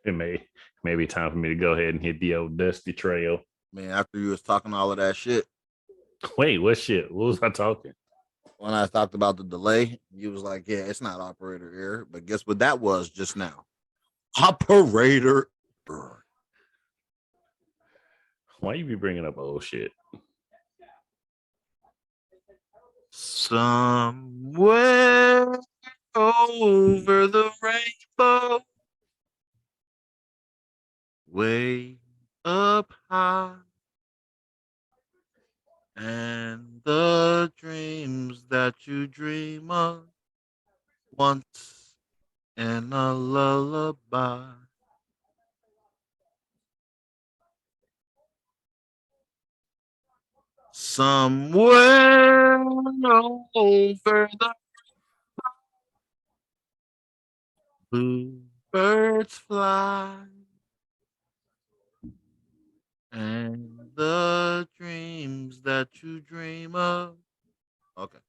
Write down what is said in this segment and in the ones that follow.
it may be time for me to go ahead and hit the old dusty trail. Man, after you was talking all of that shit, Wait, what shit? What was I talking? when I talked about the delay, you was like, "Yeah, it's not operator error." But guess what that was just now? Operator error. Why you be bringing up old shit? Somewhere over the rainbow, way up high, and the dreams that you dream of once in a lullaby. Somewhere over the bluebirds fly, and the dreams that you dream of. Okay.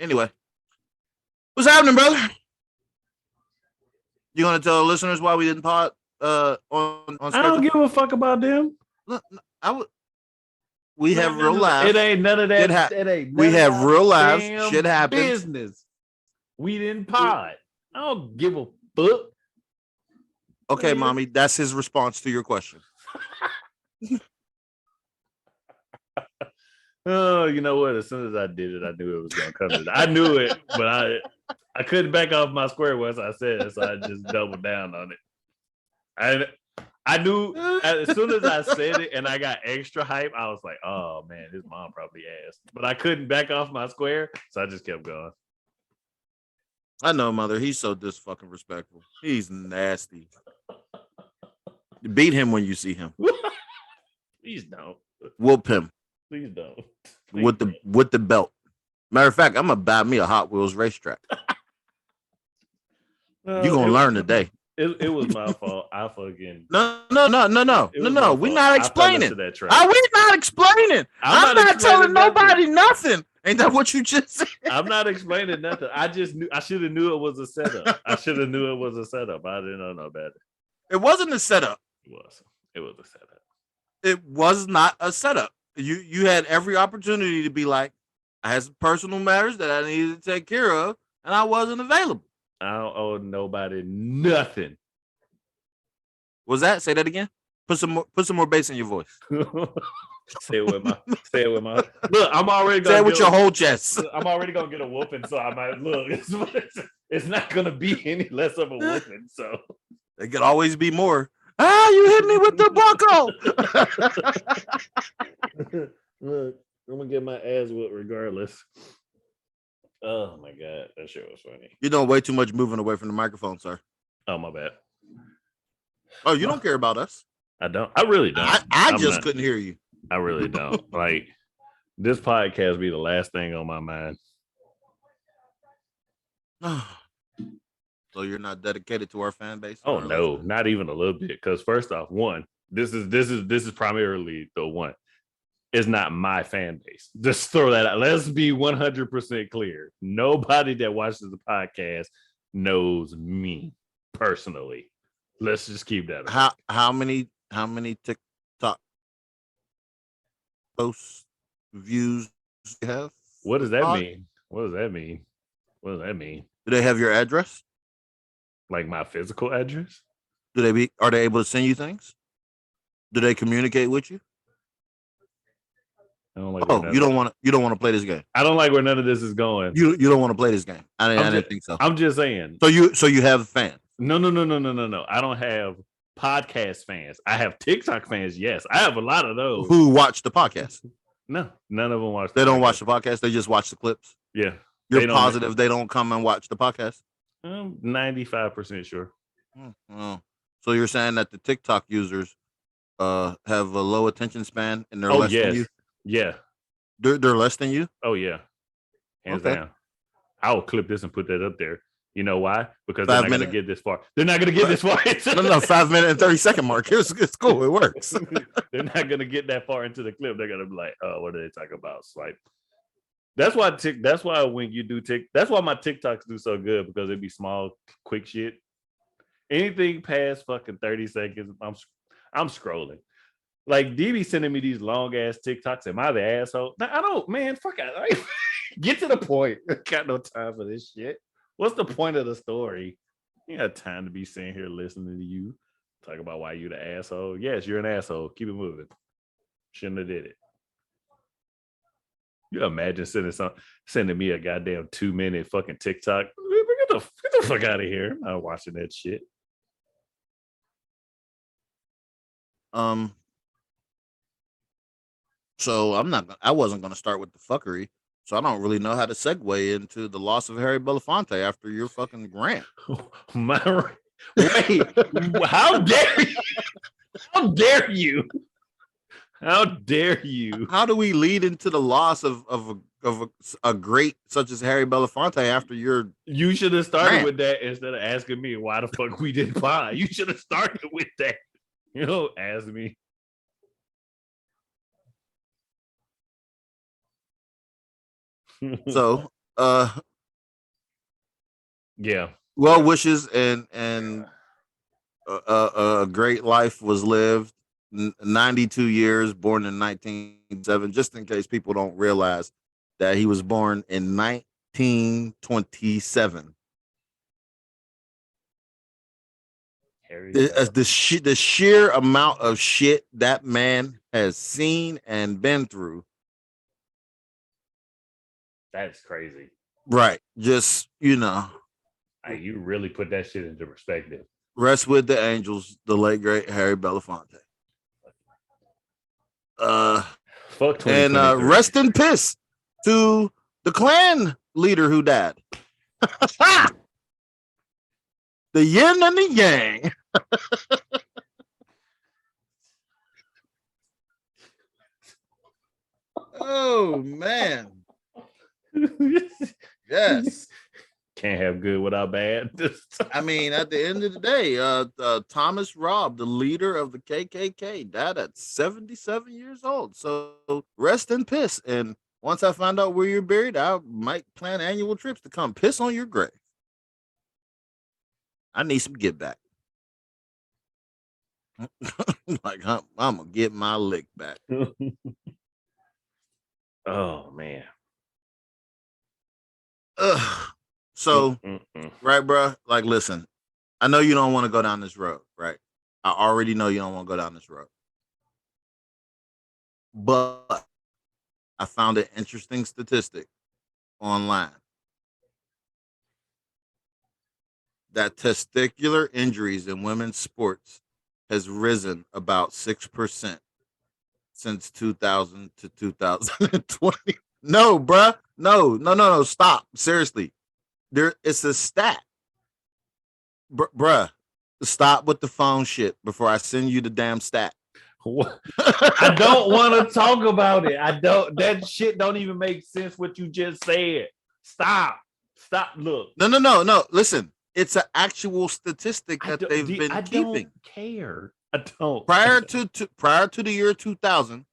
Anyway, what's happening, brother? You gonna tell the listeners why we didn't pod on I schedule? don't give a fuck about them. Look, I would. We have None real of- lives. It ain't none of that. It It ain't. we none of have that real lives. damn Shit happens. Business. We didn't pod. I don't give a fuck. Okay, mommy, that's his response to your question. Oh, you know what? As soon as I did it, I knew it was gonna come. I knew it, but I couldn't back off my square once I said it, so I just doubled down on it. I knew as soon as I said it and I got extra hype, I was like, "Oh man, his mom probably asked," but I couldn't back off my square, so I just kept going. I know, mother. He's so fucking respectful. He's nasty. Beat him when you see him. Please don't. Whoop him. Please don't. With the belt. Matter of fact, I'm gonna buy me a Hot Wheels racetrack. You're gonna learn today. It was my fault. I fucking No. We're not explaining. We're not explaining. I'm not telling nobody nothing. Ain't that what you just said? I'm not explaining nothing. I just knew. I should have knew it was a setup. I should have knew it was a setup. I didn't know better. It wasn't a setup. It was. It was a setup. It was not a setup. You had every opportunity to be like, I had some personal matters that I needed to take care of, and I wasn't available. I don't owe nobody nothing. Was that? Say that again. Put some more bass in your voice. Say it with my. Look, I'm already gonna say it with your whole chest. I'm already gonna get a whooping, so I might look. It's not gonna be any less of a whooping. So it could always be more. You hit me with the buckle. Look, I'm gonna get my ass whooped regardless. Oh my god, that shit was funny. You're doing way too much moving away from the microphone, sir. Oh my bad. Oh, you don't care about us. I don't. I really don't. I just couldn't hear you. I really don't. Like, this podcast be the last thing on my mind. So you're not dedicated to our fan base? Oh no, not even a little bit. Because first off, one, this is primarily the one. It's not my fan base. Just throw that out. Let's be 100% clear. Nobody that watches the podcast knows me personally. Let's just keep that. How many TikTok post views you have? What does that mean? What does that mean? What does that mean? Do they have your address? Like my physical address? Are they able to send you things? Do they communicate with you? I don't like. You don't want to play this game. I don't like where none of this is going. You don't want to play this game. I didn't think so. I'm just saying. So you have fans? No. I don't have podcast fans. I have TikTok fans. Yes, I have a lot of those who watch the podcast. No, none of them watch. They don't watch the podcast. They just watch the clips. Yeah, you're positive they don't come and watch the podcast. I'm 95% sure. Oh. So you're saying that the TikTok users have a low attention span and they're less than you? Yeah. They're less than you? Oh, yeah. Hands down. I will clip this and put that up there. You know why? Because they're not going to get this far. They're not going to get this far. No, 5 minute and 30 second mark. It's cool. It works. They're not going to get that far into the clip. They're going to be like, oh, what are they talking about? Swipe. That's why when you do that's why my TikToks do so good, because it'd be small, quick shit. Anything past fucking 30 seconds, I'm scrolling. Like DB sending me these long ass TikToks. Am I the asshole? No, I don't, man. Fuck it. Like, get to the point. Got no time for this shit. What's the point of the story? You got time to be sitting here listening to you talk about why you the asshole. Yes, you're an asshole. Keep it moving. Shouldn't have did it. You imagine sending me a goddamn 2-minute fucking TikTok. Get the fuck out of here. I'm not watching that shit. So I wasn't gonna start with the fuckery. So I don't really know how to segue into the loss of Harry Belafonte after your fucking rant. Wait, how dare you? How dare you? How dare you? How do we lead into the loss of a great such as Harry Belafonte after your? You should have started with that instead of asking me why the fuck we didn't buy. You should have started with that. You don't ask me. So, yeah. Well wishes and a great life was lived. 92 years, born in 1907. Just in case people don't realize that he was born in 1927. The sheer amount of shit that man has seen and been through. That's crazy. Right. Just, you really put that shit into perspective. Rest with the angels, the late great Harry Belafonte. Fuck and rest in piss to the Klan leader who died. The yin and the yang. Oh man. Yes. Can't have good without bad. I mean, at the end of the day, Thomas Robb, the leader of the KKK, died at 77 years old. So rest in piss. And once I find out where you're buried, I might plan annual trips to come piss on your grave. I need some get back. Like I'm gonna get my lick back. Oh man. So, right, bro. Like, listen, I know you don't want to go down this road, right? I already know you don't want to go down this road. But I found an interesting statistic online that testicular injuries in women's sports has risen about 6% since 2000 to 2020. No, bruh. No. Stop. Seriously. It's a stat. Bruh. Stop with the phone shit before I send you the damn stat. I don't want to talk about it. That shit don't even make sense what you just said. Stop. Look. No. Listen. It's an actual statistic that they've been keeping. I don't care. I don't. Prior to the year 2000,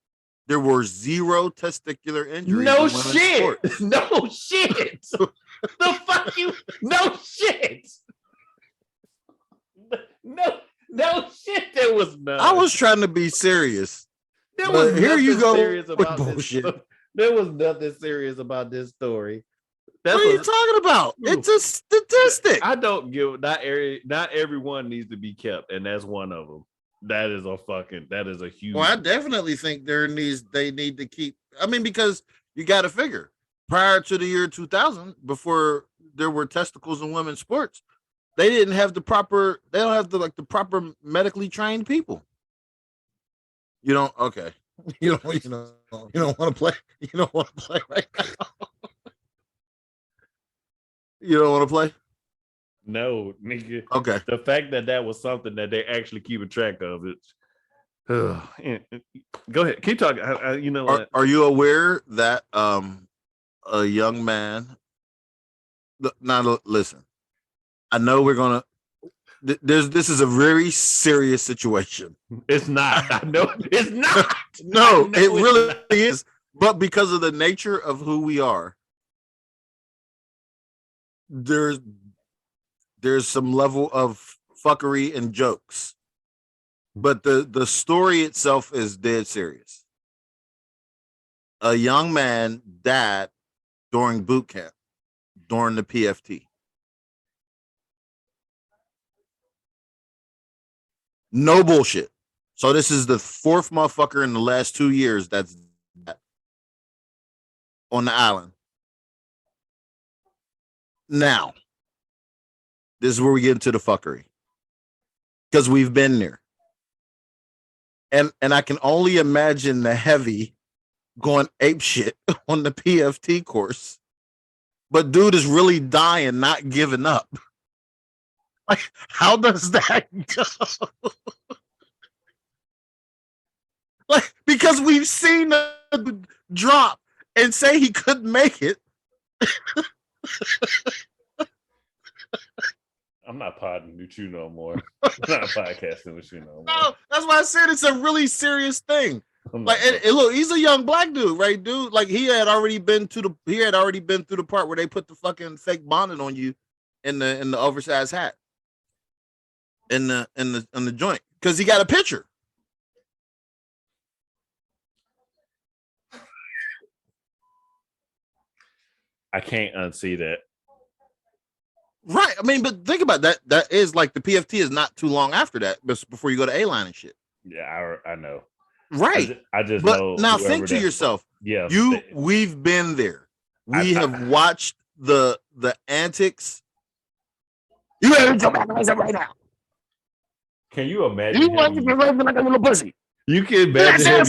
there were 0 testicular injuries. No shit. No shit. The fuck you? No shit. No shit. There was none. I was trying to be serious. Here you go. Serious about bullshit. There was nothing serious about this story. What are you talking about? It's a statistic. I don't give not everyone needs to be kept, and that's one of them. That is a huge. Well, I definitely think they need to keep. I mean, because you got to figure prior to the year 2000, before there were testicles in women's sports, they didn't have the proper. They don't have the proper medically trained people. You don't. Okay. You don't want to play. You don't want to play right now. You don't want to play? No, nigga. Okay. The fact that was something that they actually keep track of it. Go ahead. Keep talking. Are you aware that a young man? Now listen. I know we're gonna. This is a very serious situation. It's not. I know it's not. No, it really is. But because of the nature of who we are, there's some level of fuckery and jokes, but the story itself is dead serious. A young man died during boot camp during the PFT. No bullshit. So this is the fourth motherfucker in the last 2 years that's on the island. Now, this is where we get into the fuckery. Because we've been there. And I can only imagine the heavy going ape shit on the PFT course. But dude is really dying, not giving up. Like, how does that go? Like, because we've seen the drop and say he couldn't make it. I'm not podding with you no more. I'm not podcasting with you no more. No, that's why I said it's a really serious thing. Like, and look, he's a young black dude, right, dude? Like, he had already been through the part where they put the fucking fake bonnet on you in the oversized hat in the joint, because he got a picture. I can't unsee that. Right. I mean, but think about that. That is like the PFT is not too long after that, but before you go to A-line and shit. Yeah, I know. Right. I just but know. Now think to yourself. Yeah. We've been there. We have watched the antics. You better jump back right now. Can you imagine? You want to be like a little pussy. You can imagine.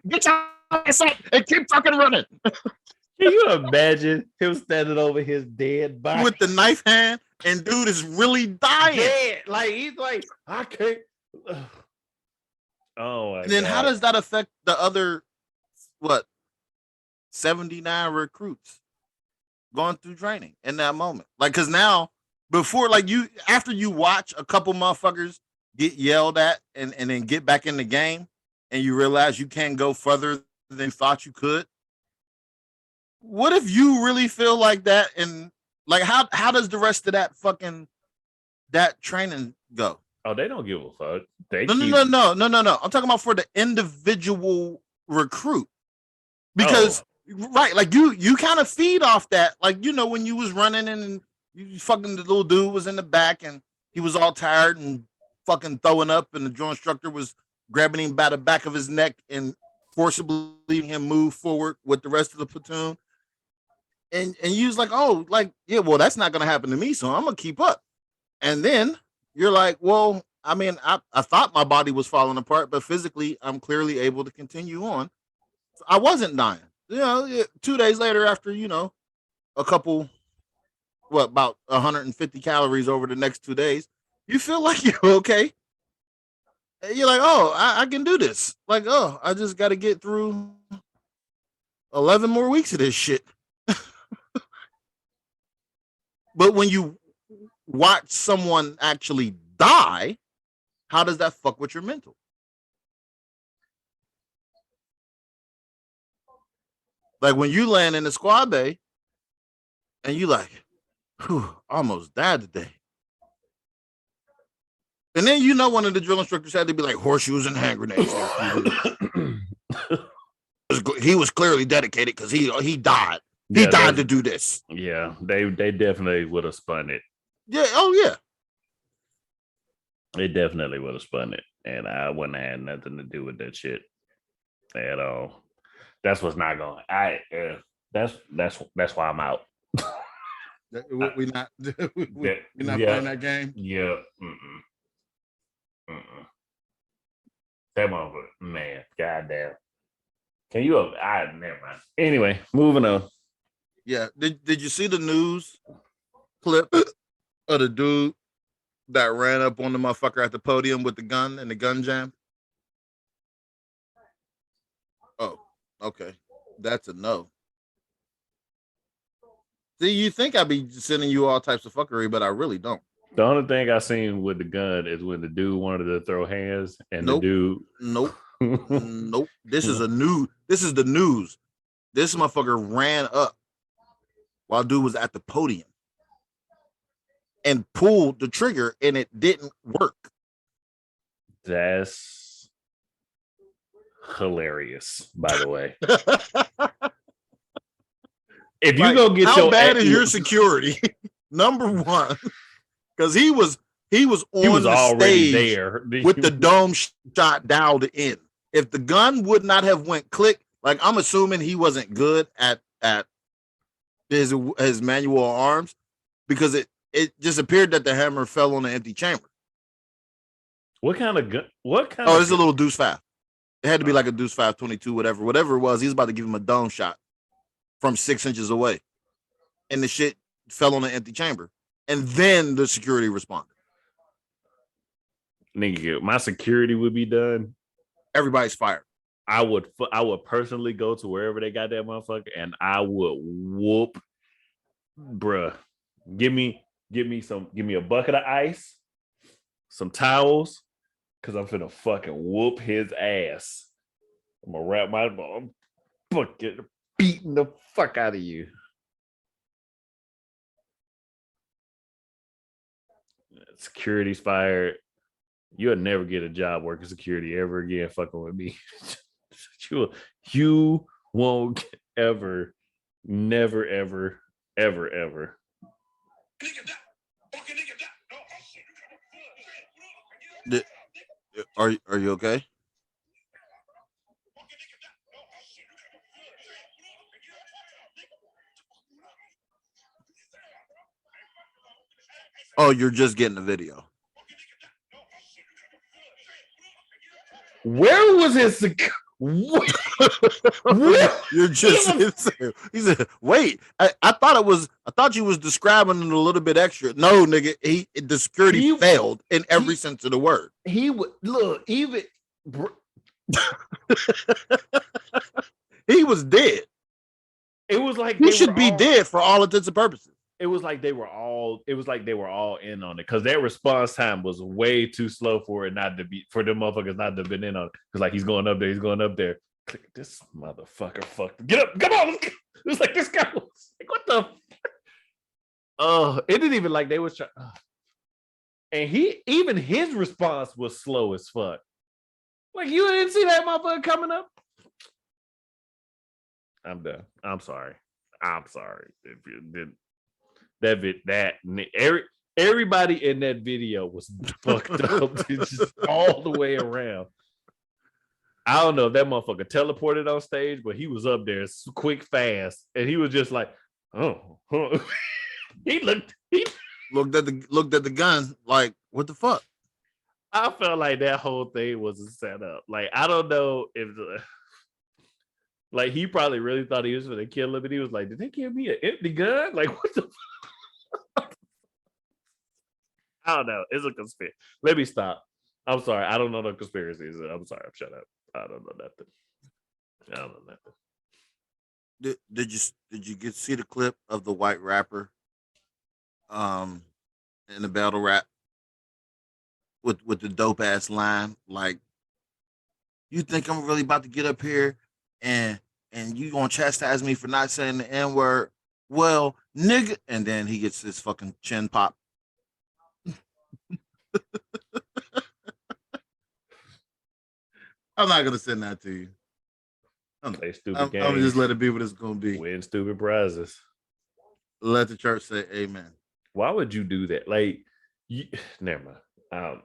Get your ass up and keep fucking running. Can you imagine him standing over his dead body with the knife hand, and dude is really dying? Dead. Like, he's like, I can't. Oh my And then God. how does that affect the other 79 recruits going through training in that moment? Like, because now before, like, after you watch a couple motherfuckers get yelled at and then get back in the game, and you realize you can't go further than you thought you could. What if you really feel like that? And like, how does the rest of that training go? Oh, they don't give a fuck. No. I'm talking about for the individual recruit, because right, like you kind of feed off that. Like, you know, when you was running and you fucking, the little dude was in the back and he was all tired and fucking throwing up, and the drill instructor was grabbing him by the back of his neck and forcibly leaving him move forward with the rest of the platoon. And you was like, oh, like, yeah, well, that's not gonna happen to me, so I'm gonna keep up. And then you're like, well, I mean, I thought my body was falling apart, but physically I'm clearly able to continue on. I wasn't dying. You know, 2 days later, after, you know, a couple, about 150 calories over the next 2 days, you feel like you're okay. And you're like, oh, I can do this. Like, oh, I just got to get through 11 more weeks of this shit. But when you watch someone actually die, how does that fuck with your mental? Like, when you land in the squad bay and you like, whew, almost died today. And then, you know, one of the drill instructors had to be like, horseshoes and hand grenades. He was clearly dedicated because he died. He died to do this. Yeah, they definitely would have spun it. Yeah. Oh yeah. They definitely would have spun it, and I wouldn't have had nothing to do with that shit at all. That's what's not going. That's why I'm out. We're not playing that game. Yeah. That motherfucker, man. Goddamn. Can you? Never mind. Anyway, moving on. Yeah. Did you see the news clip of the dude that ran up on the motherfucker at the podium with the gun and the gun jam? Oh, okay. That's a no. See, you think I'd be sending you all types of fuckery, but I really don't. The only thing I seen with the gun is when the dude wanted to throw hands, and Nope. the dude. Nope. Nope. This is the news. This motherfucker ran up while dude was at the podium and pulled the trigger and it didn't work. That's hilarious, by the way. If you Like, go get how bad is your security? Number one, because he was on the already stage there with the dome shot dialed in. If the gun would not have went click, like I'm assuming he wasn't good at his manual arms, because it just appeared that the hammer fell on an empty chamber. What kind of gun? What kind? Oh, it's a little Deuce 5. It had to be like a Deuce 522, whatever it was. He's about to give him a dome shot from 6 inches away, and the shit fell on an empty chamber, and then the security responded. Nigga, my security would be done. Everybody's fired. I would personally go to wherever they got that motherfucker, and I would whoop, bruh. Give me a bucket of ice, some towels, because I'm finna fucking whoop his ass. I'm gonna wrap my bucket, beating the fuck out of you. Security's fired. You'll never get a job working security ever again fucking with me. You won't ever, never, ever, ever, ever. Are you okay? Oh, you're just getting the video. Where was his what? You're just he said, wait, I thought you was describing it a little bit extra. No, nigga, the security failed in every sense of the word. He would look even he was dead. It was like he should be dead for all intents and purposes. It was like they were all in on it because their response time was way too slow for it not to be for them motherfuckers not to have been in on it. Because like he's going up there. Click, this motherfucker fucked. Get up, come on. It was like this guy was like, what the it didn't even like they was trying. And even his response was slow as fuck. Like you didn't see that motherfucker coming up. I'm done. I'm sorry. If you didn't. Everybody in that video was fucked up just all the way around. I don't know if that motherfucker teleported on stage, but he was up there quick, fast, and he was just like, oh. he looked at the gun like, what the fuck? I felt like that whole thing was a setup. Like I don't know if like he probably really thought he was going to kill him, and he was like, did they give me an empty gun? Like what the fuck? I don't know. It's a conspiracy. Let me stop. I'm sorry. I don't know no conspiracies. I'm sorry. I'm shut up. I don't know nothing. Did you get see the clip of the white rapper in the battle rap with the dope ass line like, you think I'm really about to get up here and you gonna chastise me for not saying the N-word? Well, nigga, and then he gets his fucking chin pop. I'm not gonna send that to you. Play stupid I'm games. just let it be what it's gonna be. Win stupid prizes. Let the church say amen. Why would you do that? Like, never mind.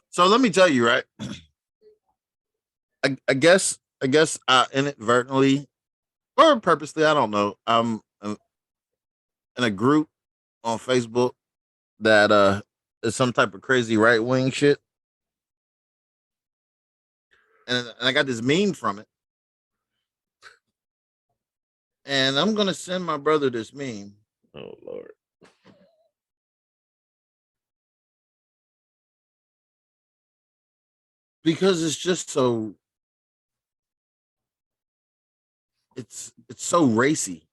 So let me tell you, right? I guess inadvertently or purposely, I don't know. I'm in a group on Facebook that is some type of crazy right wing shit, and I got this meme from it, and I'm gonna send my brother this meme. Oh Lord. Because it's just so it's so racy.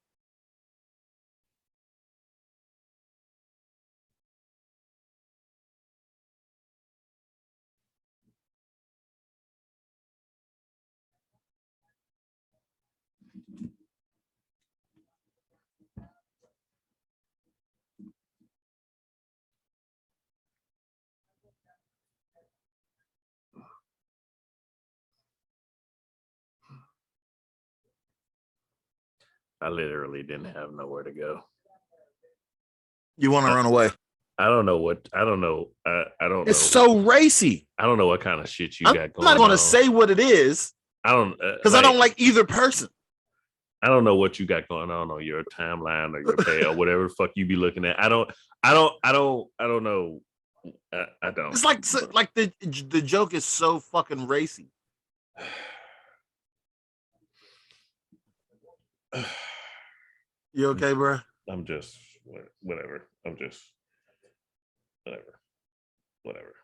I literally didn't have nowhere to go. You want to run away? I don't know what. I don't know. I don't know. It's so racy. I don't know what kind of shit you I'm got going not going on. to say what it is I don't because I don't like either person. I don't know what you got going on your timeline or your pay or whatever the fuck you be looking at. I don't know. I don't. It's like the joke is so fucking racy. You okay, bro? I'm just whatever. I'm just whatever.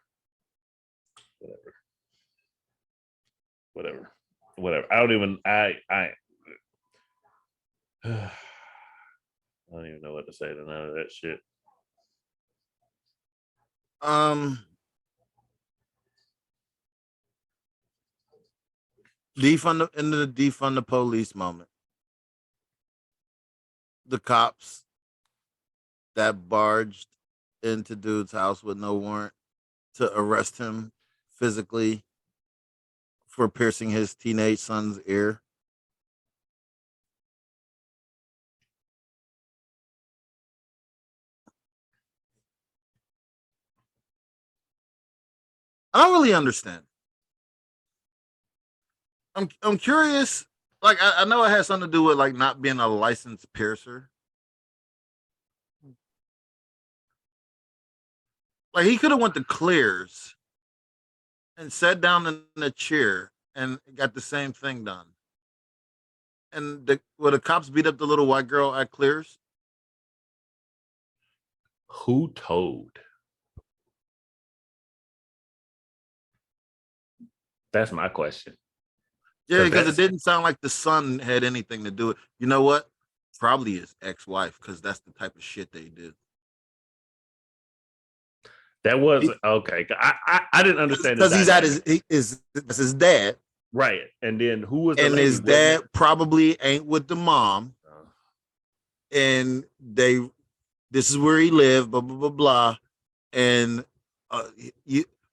I don't even. I don't even know what to say to none of that shit. Defund the police moment. The cops that barged into dude's house with no warrant to arrest him physically for piercing his teenage son's ear. I don't really understand. I'm curious. Like I know it has something to do with like not being a licensed piercer. Like he could have went to Clears and sat down in a chair and got the same thing done. And the cops beat up the little white girl at Clears? Who told? That's my question. Yeah, because it didn't sound like the son had anything to do with it. You know what? Probably his ex-wife, because that's the type of shit they do. That was okay. I didn't understand because he's at his dad, right? And then who was and his dad probably ain't with the mom, and this is where he lived, blah blah blah blah, and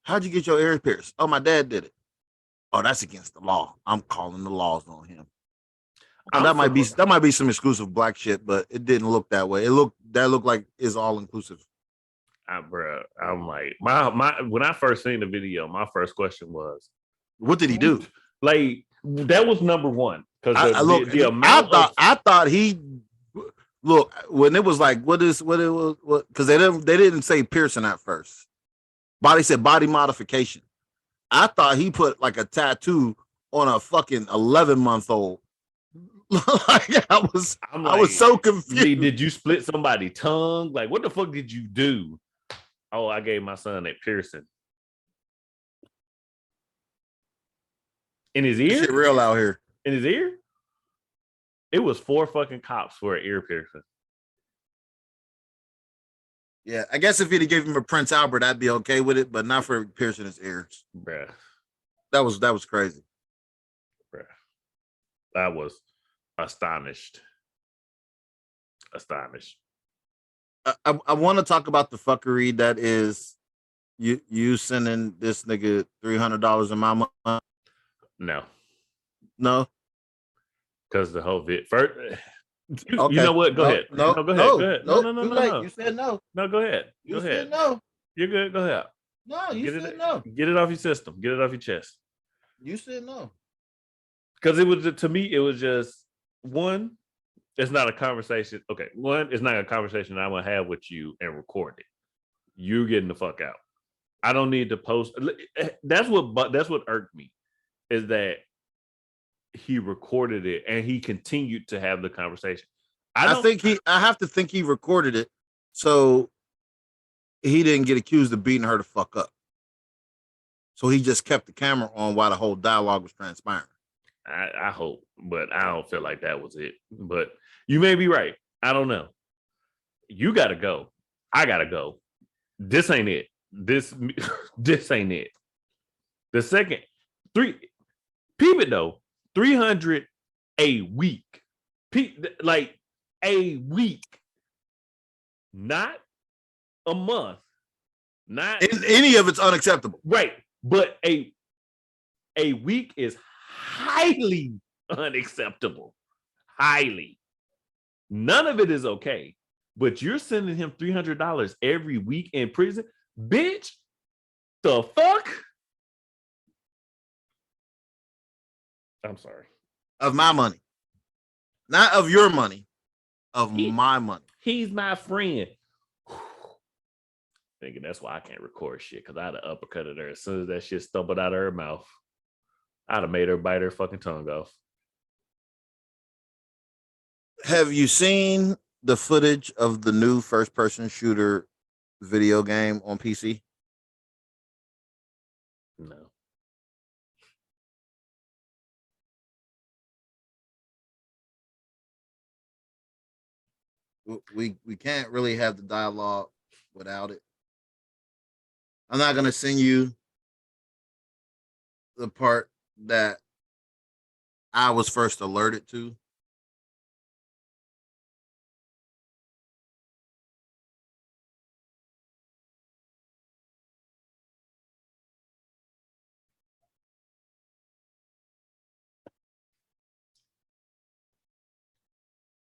how'd you get your ear pierced? Oh, my dad did it. Oh, that's against the law. I'm calling the laws on him. That might be some exclusive black shit, but it didn't look that way. It looked like it's all inclusive. Bro, I'm like my when I first seen the video, my first question was, what did he do? Like that was number one because I thought he look when it was like what because they didn't say piercing at first. They said body modification. I thought he put like a tattoo on a fucking 11-month-old. Like I was so confused. Did you split somebody's tongue? Like what the fuck did you do? Oh, I gave my son a piercing. In his ear? This shit real out here. In his ear? It was 4 fucking cops for an ear piercing. Yeah, I guess if he'd gave him a Prince Albert, I'd be okay with it, but not for piercing his ears. Bruh. That was crazy. Bruh. I was astonished. I want to talk about the fuckery that is you sending this nigga $300 in my money. No, because the whole first. Okay. You know what? Go ahead. No, go ahead. No. You said no. No, go ahead. You said no. You're good. Go ahead. No, you said no. Get it off your system. Get it off your chest. You said no. Because it was to me, it was just one. It's not a conversation. Okay, one, it's not a conversation I'm gonna have with you and record it. You're getting the fuck out. I don't need to post. That's what irked me, is that he recorded it and he continued to have the conversation. I have to think he recorded it so he didn't get accused of beating her the fuck up. So he just kept the camera on while the whole dialogue was transpiring. I hope, but I don't feel like that was it. But you may be right. I don't know. You gotta go. I gotta go. This ain't it. This ain't it. The second peep it though. 300 a week. Like a week. Not a month. Not any of it's unacceptable. Right. But a week is highly unacceptable. Highly. None of it is okay. But you're sending him $300 every week in prison, bitch. The fuck? I'm sorry. Of my money, not of your money, of my money. He's my friend. Thinking that's why I can't record shit, because I'd have uppercutted her as soon as that shit stumbled out of her mouth. I'd have made her bite her fucking tongue off. Have you seen the footage of the new first-person shooter video game on PC? No. We can't really have the dialogue without it. I'm not gonna send you the part that I was first alerted to.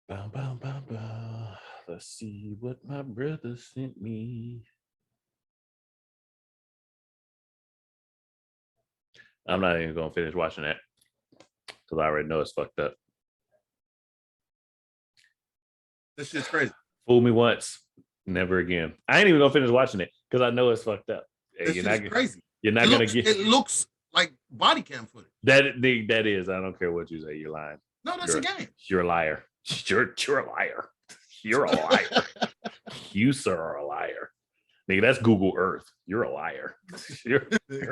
Bow, bow, bow, bow. Let's see what my brother sent me. I'm not even gonna finish watching that because I already know it's fucked up. This shit's crazy. Fool me once, never again. I ain't even gonna finish watching it because I know it's fucked up. This shit's crazy. You're not gonna get. It looks like body cam footage. That is. I don't care what you say. You're lying. No, that's a game. You're a liar. You're a liar. You're a liar. You, sir, are a liar. Nigga, that's Google Earth. You're a liar. You're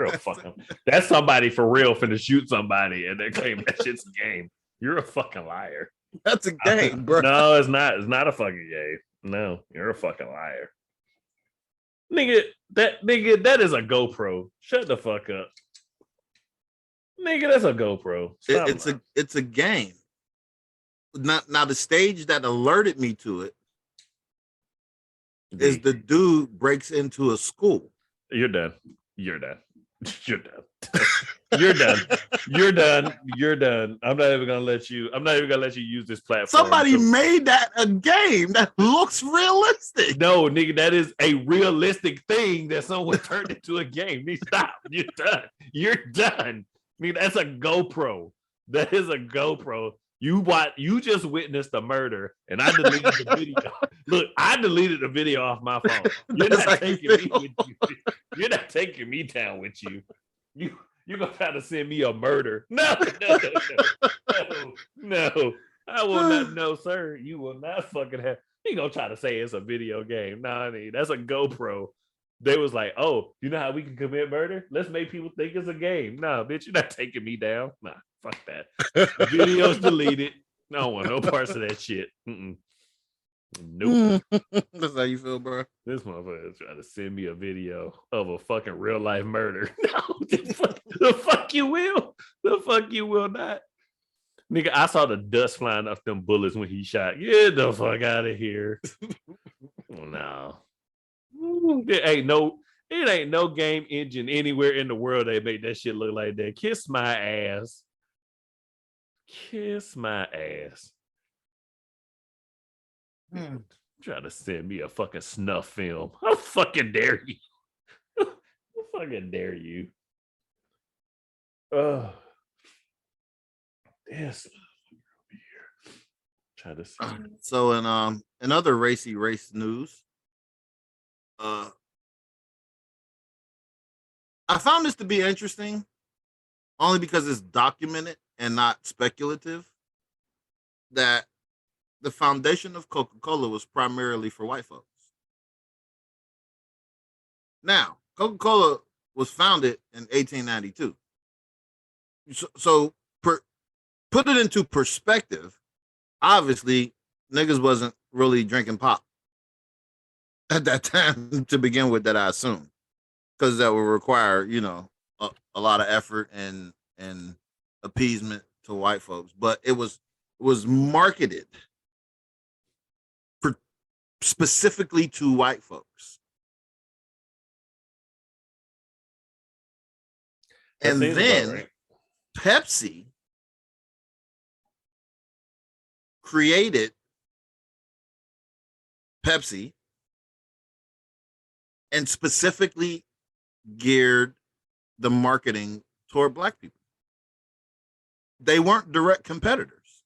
a fucking. That's somebody for real finna shoot somebody and they're claiming that shit's a game. You're a fucking liar. That's a game, bro. No, it's not. It's not a fucking game. No, you're a fucking liar. Nigga, that is a GoPro. Shut the fuck up. Nigga, that's a GoPro. It's a game. Now the stage that alerted me to it is the dude breaks into a school. You're done. You're done. You're done. You're done. You're done. You're done. I'm not even gonna let you use this platform. Somebody made that a game that looks realistic. No, nigga, that is a realistic thing that someone turned into a game. Stop. You're done. You're done. I mean, that's a GoPro. That is a GoPro. You just witnessed a murder, and I deleted the video. Look, I deleted the video off my phone. You're not taking me with you. You're not taking me down with you. You're gonna try to send me a murder. No. I will not. No, sir. You will not fucking have. You gonna try to say it's a video game? No, I mean that's a GoPro. They was like, oh, you know how we can commit murder? Let's make people think it's a game. No, bitch, you're not taking me down. Nah, fuck that. Videos deleted. I don't want no parts of that shit. Nope. That's how you feel, bro. This motherfucker is trying to send me a video of a fucking real life murder. No, the fuck you will. The fuck you will not. Nigga, I saw the dust flying off them bullets when he shot. Get the fuck out of here. No. It ain't no game engine anywhere in the world they make that shit look like that. Kiss my ass. Kiss my ass. Try to send me a fucking snuff film. How fucking dare you? How fucking dare you? Oh, yes. Try to see. So in other race news, I found this to be interesting only because it's documented and not speculative, that the foundation of Coca-Cola was primarily for white folks. Now, Coca-Cola was founded in 1892. So put it into perspective, obviously, niggas wasn't really drinking pop at that time to begin with, that I assume, because that would require, a lot of effort and appeasement to white folks. But it was marketed for specifically to white folks. And then Pepsi created Pepsi and specifically geared the marketing toward black people. They weren't direct competitors.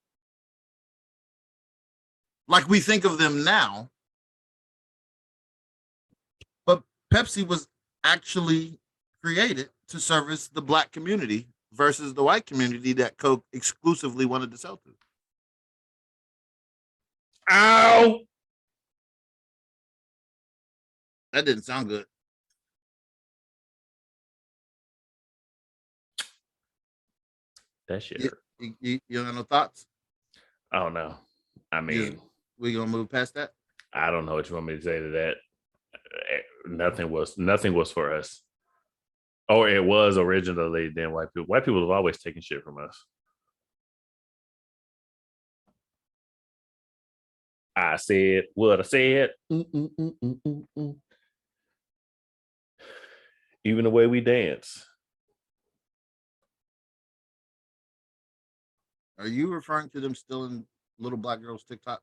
Like we think of them now, but Pepsi was actually created to service the black community versus the white community that Coke exclusively wanted to sell to. Ow! That didn't sound good. That shit. You have no thoughts? I don't know. I mean, we gonna move past that? I don't know what you want me to say to that. Nothing was for us. Or it was originally then white people. White people have always taken shit from us. I said what I said. Even the way we dance. Are you referring to them stealing little black girls' TikToks?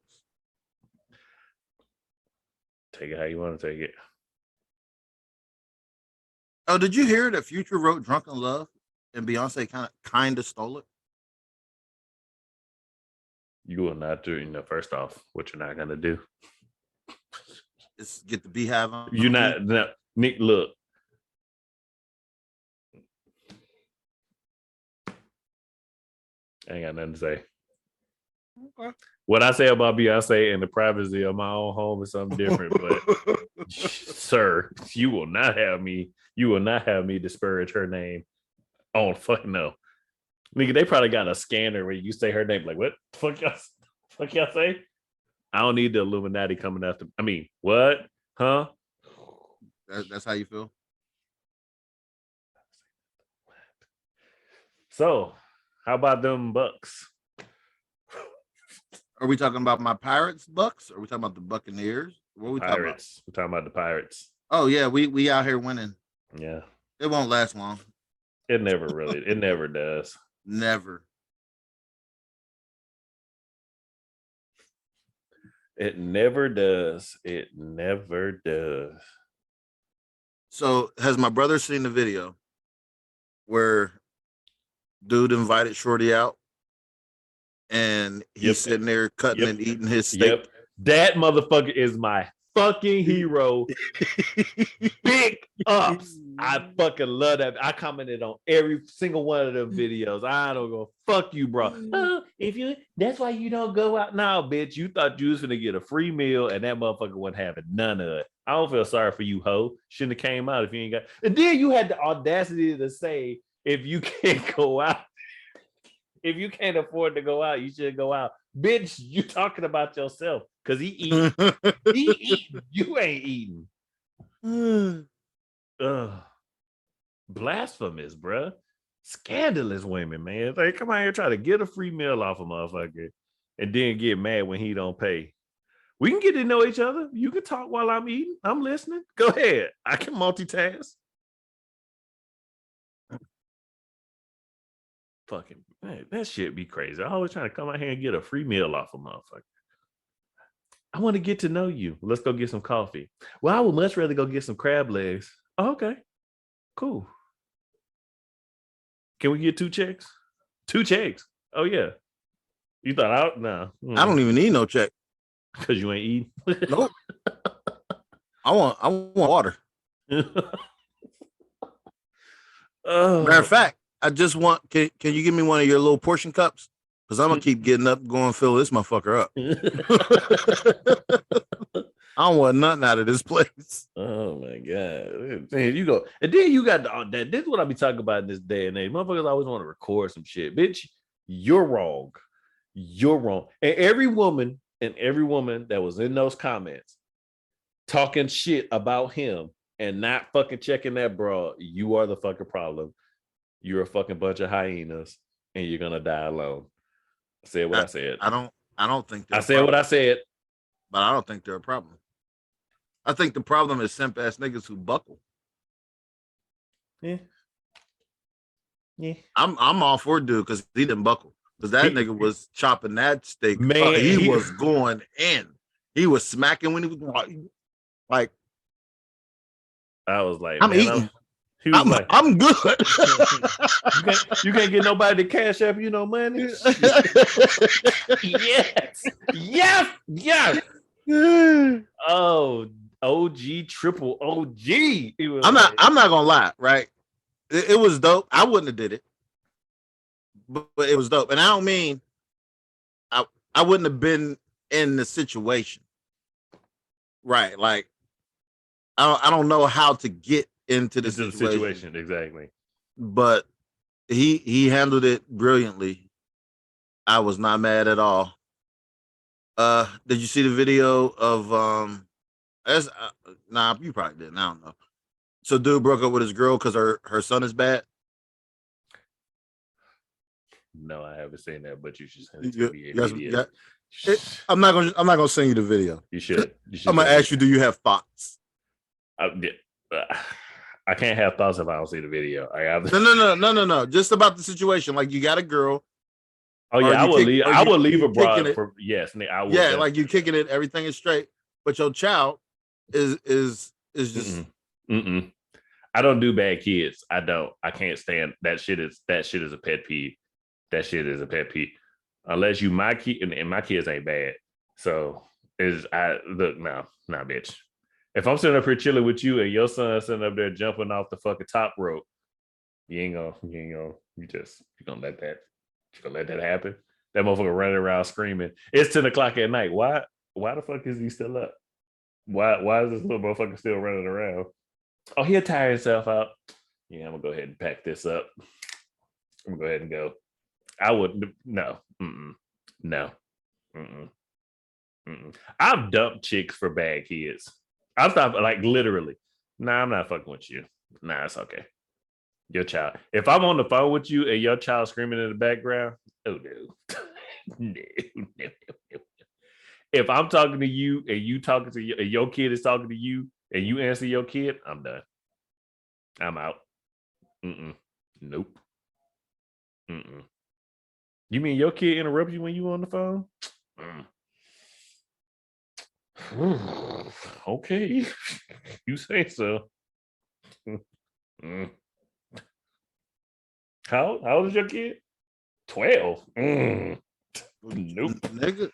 Take it how you want to take it. Oh, did you hear that Future wrote "Drunken Love" and Beyonce kind of stole it? You will not do. First off, what you're not gonna do is get the beehive on. You're not. No, Nick, look. I ain't got nothing to say. Okay. What I say about Beyonce and the privacy of my own home is something different, but sir, you will not have me disparage her name on fucking no. Nigga, they probably got a scanner where you say her name, like, what the fuck y'all say? I don't need the Illuminati coming after. I mean, what? Huh? That's how you feel? So, how about them Bucks? Are we talking about my Pirates Bucks? Or are we talking about the Buccaneers? What are we talking about? We're talking about the Pirates. Oh yeah, we out here winning. Yeah. It won't last long. It never does. Never. It never does. It never does. So has my brother seen the video where dude invited Shorty out and he's sitting there cutting and eating his steak? Yep. That motherfucker is my fucking hero. Big ups. I fucking love that. I commented on every single one of them videos. I don't go, fuck you, bro. Oh, that's why you don't go out now, bitch. You thought you was gonna get a free meal and that motherfucker wasn't having none of it. I don't feel sorry for you, ho. Shouldn't have came out if you ain't got. And then you had the audacity to say, if you can't go out, if you can't afford to go out, you should go out. Bitch, you talking about yourself. Cause he eating. He eating. You ain't eating. Blasphemous, bruh. Scandalous women, man. They come out here try to get a free meal off a motherfucker and then get mad when he don't pay. We can get to know each other. You can talk while I'm eating. I'm listening. Go ahead. I can multitask. Fucking man, that shit be crazy. I always trying to come out here and get a free meal off a motherfucker. I want to get to know you. Let's go get some coffee. Well, I would much rather go get some crab legs. Oh, okay, cool. Can we get 2 checks? 2 checks. Oh yeah. You thought out? No. I don't even need no check. Because you ain't eating. Nope. I want water. Matter of fact, I just want. Can you give me one of your little portion cups? Because I'm gonna keep getting up, going fill this motherfucker up. I don't want nothing out of this place. Oh my god! Man, you go, and then you got that. This is what I be talking about in this day and age. Motherfuckers always want to record some shit, bitch. You're wrong. You're wrong. And every woman that was in those comments talking shit about him and not fucking checking that bra, you are the fucking problem. You're a fucking bunch of hyenas, and you're gonna die alone. I said what I said. I don't think I said what I said, but I don't think they're a problem. I think the problem is simp ass niggas who buckle. Yeah. I'm all for dude because he didn't buckle. Because that nigga was chopping that steak. Man, he was going in. He was smacking when he was like, I was like, I'm man, eating. he was like, I'm good. you can't get nobody to cash up you no money. yes. Oh, OG, triple OG. I'm not gonna lie, right? It was dope. I wouldn't have did it, but it was dope. And I don't mean I wouldn't have been in the situation, right? Like I don't know how to get into the situation exactly. But he handled it brilliantly. I was not mad at all. Did you see the video of nah, you probably didn't. I don't know. So dude broke up with his girl because her son is bad. No, I haven't seen that, but you should send it to me immediately. I'm not gonna send you the video. You should. I'm gonna ask you, do you have thoughts? I can't have thoughts if I don't see the video. No. Just about the situation. Like you got a girl. Oh yeah, I would leave abroad for yes. I would. Yeah, like you kicking it, everything is straight, but your child is just. I don't do bad kids. I don't. I can't stand that shit. That shit is a pet peeve. That shit is a pet peeve. Unless you my kid and my kids ain't bad. So no, bitch. If I'm sitting up here chilling with you and your son sitting up there jumping off the fucking top rope, you're gonna let that happen. That motherfucker running around screaming. It's 10 o'clock at night. Why the fuck is he still up? Why is this little motherfucker still running around? Oh, he'll tire himself out. Yeah, I'm gonna go ahead and pack this up. I'm gonna go ahead and go. I would no. No. I've dumped chicks for bad kids. I've stopped, like, literally. Nah, I'm not fucking with you. Nah, it's okay. Your child. If I'm on the phone with you and your child screaming in the background, oh no. No. If I'm talking to you and you talking to your kid is talking to you and you answer your kid, I'm done. I'm out. Nope. You mean your kid interrupts you when you on the phone? Okay, you say so. How old is your kid? 12. Nope. Nigga.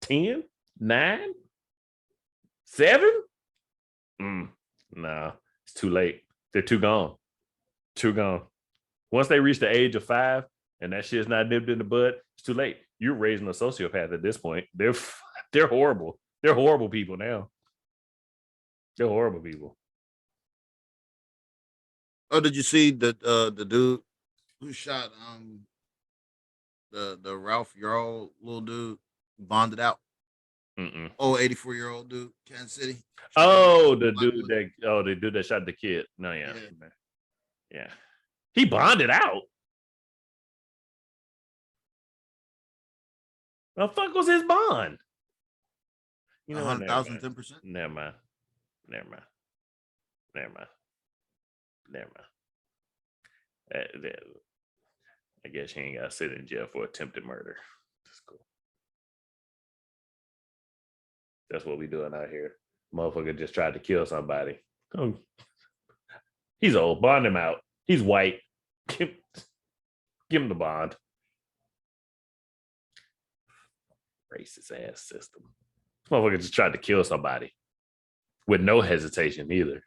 10? 9? 7? Nah, it's too late. They're too gone. Once they reach the age of 5 and that shit's not nipped in the bud, it's too late. You're raising a sociopath at this point. They're horrible. They're horrible people now. They're horrible people. Oh, did you see the dude who shot the Ralph Yarl little dude bonded out? 84-year-old dude, Kansas City. The dude that shot the kid. No, yeah. He bonded out. The fuck was his bond? 100,000, 10%. Never mind. I guess he ain't got to sit in jail for attempted murder. That's cool. That's what we doing out here. Motherfucker just tried to kill somebody. Oh. He's old. Bond him out. He's white. Give him the bond. Racist ass system. This motherfucker just tried to kill somebody with no hesitation either.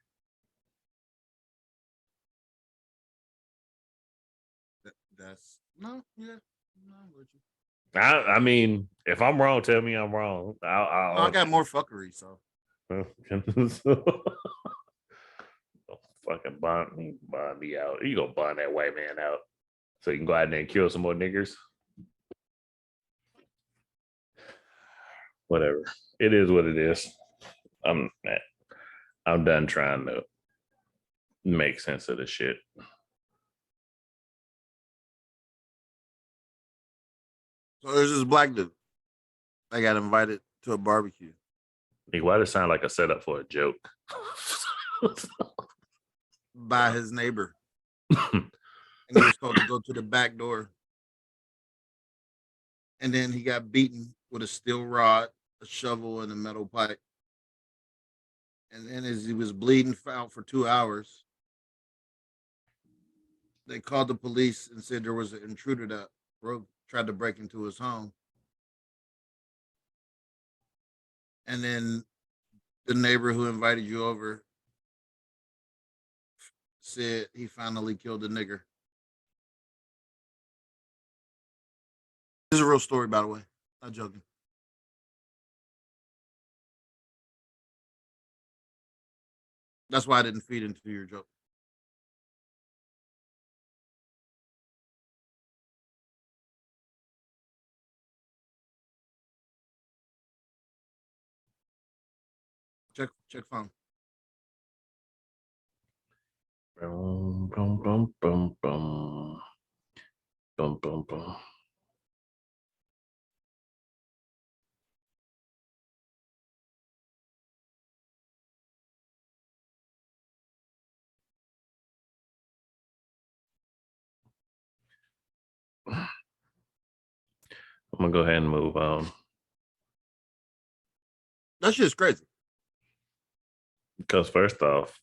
I mean, if I'm wrong, tell me I'm wrong. I got more fuckery, so. Fucking bond me out. You gonna bond that white man out so you can go out there and kill some more niggers. Whatever. It is what it is. I'm done trying to make sense of this shit. So there's this black dude. I got invited to a barbecue. Why does it sound like a setup for a joke? By his neighbor. and he was told to go to the back door. And then he got beaten with a steel rod, a shovel, and a metal pipe. And then as he was bleeding out for 2 hours, they called the police and said there was an intruder that tried to break into his home. And then the neighbor who invited you over said he finally killed the nigger. This is a real story, by the way. Not joking. That's why I didn't feed into your joke. Check phone. Boom, boom, boom, boom, boom. Boom, boom, boom. I'm gonna go ahead and move on. That shit's crazy. Because first off,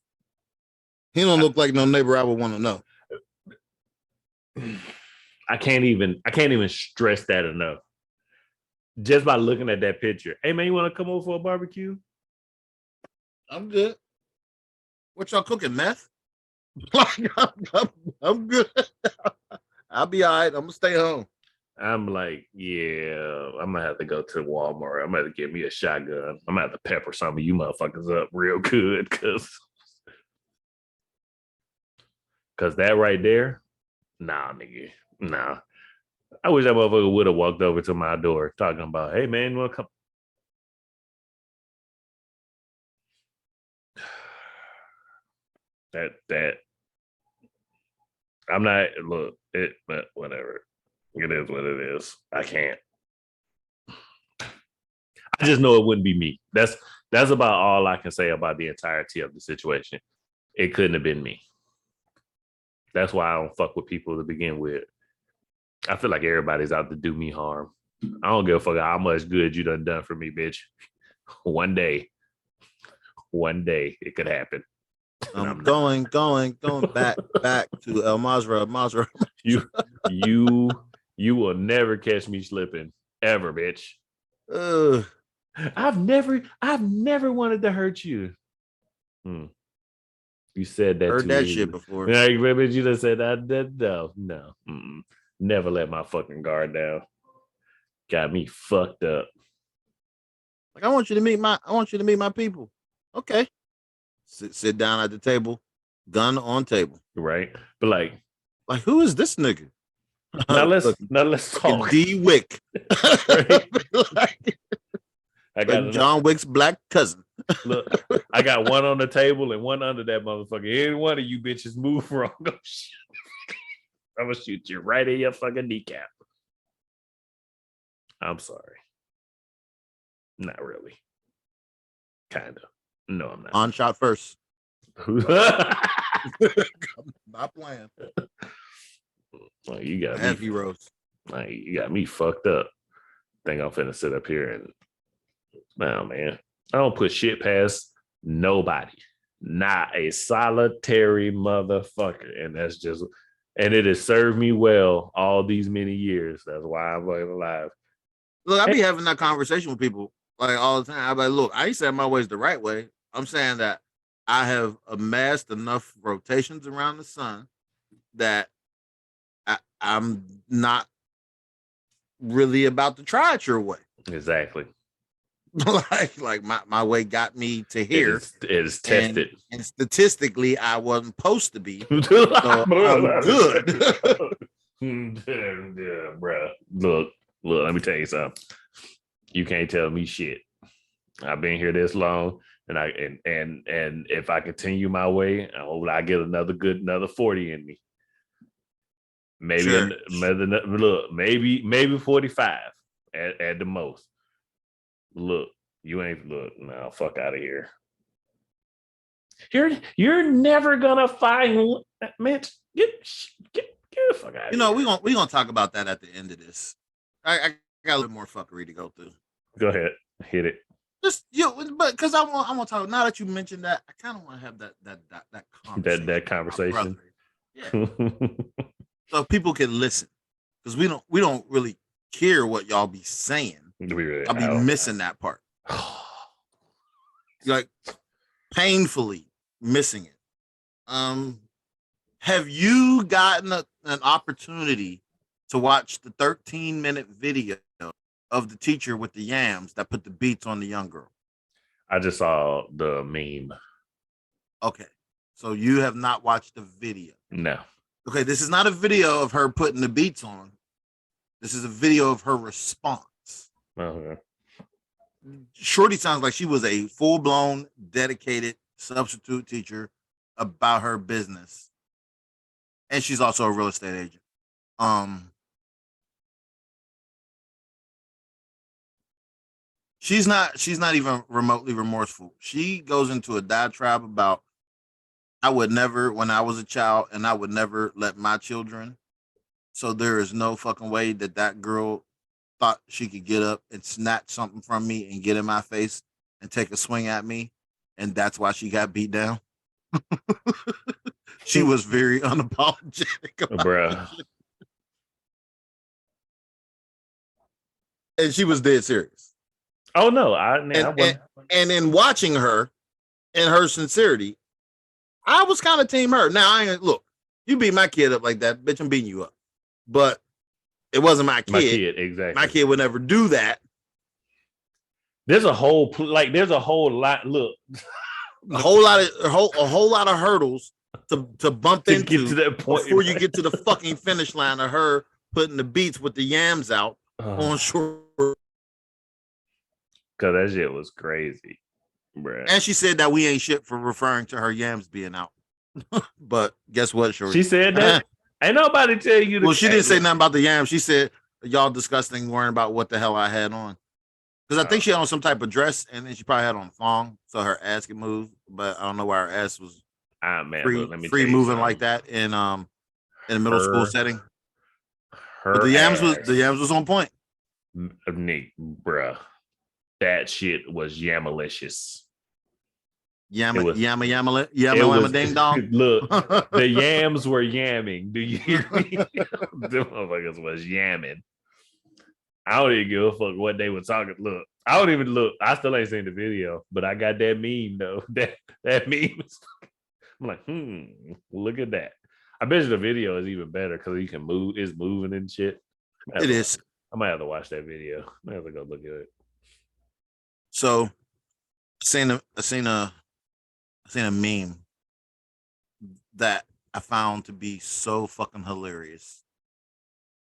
he don't look like no neighbor I would want to know. I can't even stress that enough. Just by looking at that picture. Hey man, you want to come over for a barbecue? I'm good. What y'all cooking, meth? I'm good. I'll be all right. I'm gonna stay home. I'm like, yeah, I'm gonna have to go to Walmart. I'm gonna have to get me a shotgun. I'm gonna have to pepper some of you motherfuckers up real good, cause that right there, nah, nigga, nah. I wish that motherfucker would have walked over to my door talking about, hey man, you wanna come? That I'm not but whatever. It is what it is. I can't. I just know it wouldn't be me. That's about all I can say about the entirety of the situation. It couldn't have been me. That's why I don't fuck with people to begin with. I feel like everybody's out to do me harm. I don't give a fuck how much good you done for me, bitch. One day it could happen. I'm going back to El Mazra. You will never catch me slipping ever, bitch. I've never wanted to hurt you. You said that. Heard that easy. Shit before. Yeah, you just said that. No. Never let my fucking guard down. Got me fucked up. Like I want you to meet my people. Okay. Sit down at the table, gun on table. Right, but like who is this nigga? Now let's talk. D Wick. I got John Wick's black cousin. Look, I got one on the table and one under that motherfucker. Any one of you bitches move wrong, I'm gonna shoot you right in your fucking kneecap. I'm sorry. Not really. Kind of. No, I'm not. On shot first. Not playing. Like you got me heroes. Like you got me fucked up. Think I'm finna sit up here and no, man. I don't put shit past nobody. Not a solitary motherfucker. And that's just and it has served me well all these many years. That's why I'm alive. Look, I be having that conversation with people like all the time. I'm like, look, I ain't saying my way's the right way. I'm saying that I have amassed enough rotations around the sun that I'm not really about to try it your way. Exactly. like my way got me to here. It is tested. And statistically, I wasn't supposed to be. So I'm good. Yeah, bro. Look, let me tell you something. You can't tell me shit. I've been here this long, and if I continue my way, I hope I get another 40 in me. Maybe sure. maybe 45 at the most. Look, you ain't no, fuck out of here. You're never gonna find man. Get Get the fuck out You know, here. we gonna talk about that at the end of this. I got a little more fuckery to go through. Go ahead, hit it. Just but because I want to talk. Now that you mentioned that, I kind of want to have that conversation. That with my conversation. brother. Yeah. So people can listen, because we don't really care what y'all be saying. I'll be missing that part. Like painfully missing it. Have you gotten an opportunity to watch the 13-minute video of the teacher with the yams that put the beats on the young girl? I just saw the meme. Okay. So you have not watched the video. No. Okay, this is not a video of her putting the beats on. This is a video of her response. Okay. Shorty sounds like she was a full-blown, dedicated substitute teacher about her business. And she's also a real estate agent. She's not even remotely remorseful. She goes into a diatribe about, I would never, when I was a child, and I would never let my children. So there is no fucking way that girl thought she could get up and snatch something from me and get in my face and take a swing at me. And that's why she got beat down. She was very unapologetic about Bruh. it. And she was dead serious. Oh no, and in watching her and her sincerity, I was kind of team her. Now I ain't look, you beat my kid up like that, bitch, I'm beating you up. But it wasn't my kid. My kid, exactly. My kid would never do that. There's a whole lot. Look, a whole lot of hurdles to bump to into get to that point before you get to the fucking finish line of her putting the beats with the yams out on shore. Cause that shit was crazy, bruh. And she said that we ain't shit for referring to her yams being out. But guess what, Shorty? She said that. Ain't nobody tell you. Well, she didn't say nothing about the yams. She said y'all disgusting, worrying about what the hell I had on. Because I think she had on some type of dress, and then she probably had on a thong, so her ass could move. But I don't know why her ass was free moving like that in a middle school setting. But the yams was on point. Nick, bruh, that shit was yamalicious. Yama ding dong. Look, the yams were yamming. Do you hear me? The motherfuckers was yamming. I don't even give a fuck what they were talking. Look, I don't even look. I still ain't seen the video, but I got that meme though. That meme. I'm like, look at that. I bet you the video is even better because you can move. It's moving and shit. It is. I might have to watch that video. I might have to go look at it. So, I seen a meme that I found to be so fucking hilarious,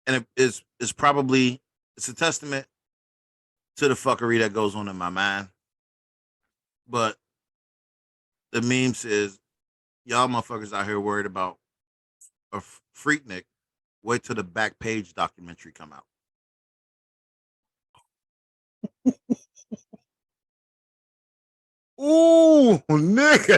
and it's probably. It's a testament to the fuckery that goes on in my mind. But the meme says, y'all motherfuckers out here worried about a Freaknik. Wait till the Back Page documentary come out. Ooh, nigga.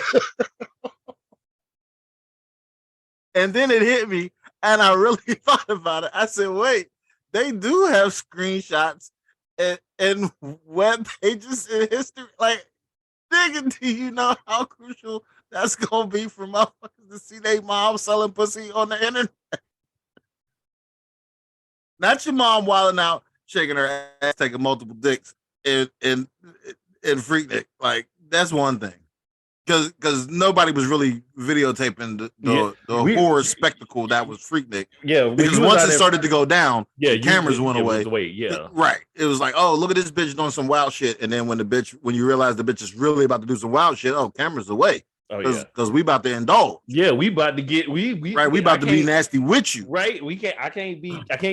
And then it hit me, and I really thought about it. I said, wait. They do have screenshots and web pages in history. Like, nigga, do you know how crucial that's gonna be for motherfuckers to see their mom selling pussy on the internet? Not your mom wilding out, shaking her ass, taking multiple dicks and Freaknik. Like, that's one thing. Because nobody was really videotaping the horror spectacle that was Freaknik. Yeah, because once it started to go down, the cameras went away. Yeah, right. It was like, oh, look at this bitch doing some wild shit, and then when you realize the bitch is really about to do some wild shit, oh, cameras away. Oh yeah, because we about to indulge. Yeah, we about to get we about to be nasty with you. Right, I can't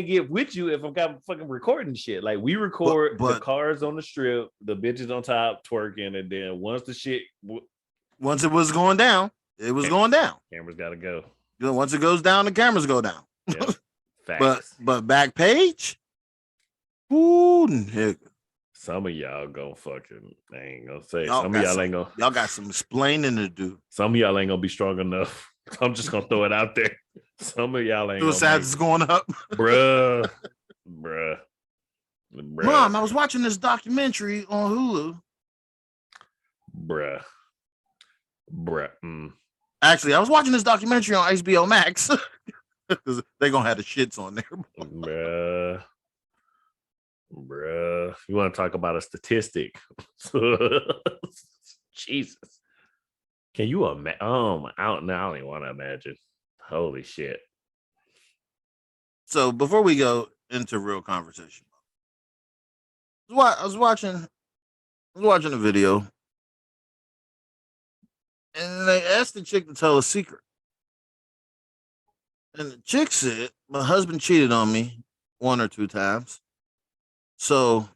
get with you if I'm got fucking recording shit. Like we record the cars on the strip, the bitches on top twerking, and then once it was going down, it was going down. Cameras gotta go. Once it goes down, the cameras go down. Yep. but Back Page, ooh, nigga. Some of y'all gonna fucking, I ain't gonna say. Some of y'all ain't gonna. Y'all got some explaining to do. Some of y'all ain't gonna be strong enough I'm just gonna throw it out there. Some of y'all ain't Suicide is going up. bruh. Mom, I was watching this documentary on Hulu. Bruh. Actually, I was watching this documentary on HBO Max. Because they're gonna have the shits on there. Bruh. You want to talk about a statistic? Jesus. Can you imagine? Oh, I don't even want to imagine. Holy shit. So before we go into real conversation, I was watching a video, and they asked the chick to tell a secret. And the chick said, my husband cheated on me 1 or 2 times. So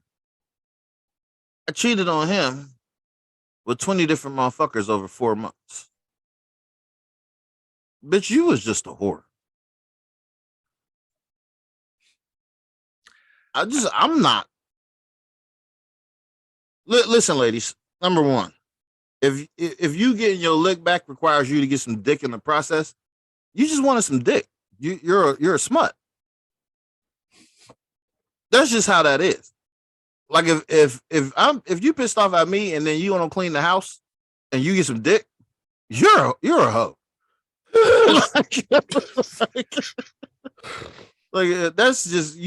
I cheated on him with 20 different motherfuckers over 4 months. Bitch, you was just a whore. I'm not. Listen, ladies. Number one, if you getting your lick back requires you to get some dick in the process, you just wanted some dick. You're a smut. That's just how that is. Like if you pissed off at me and then you want to clean the house and you get some dick, you're a hoe. Like that's just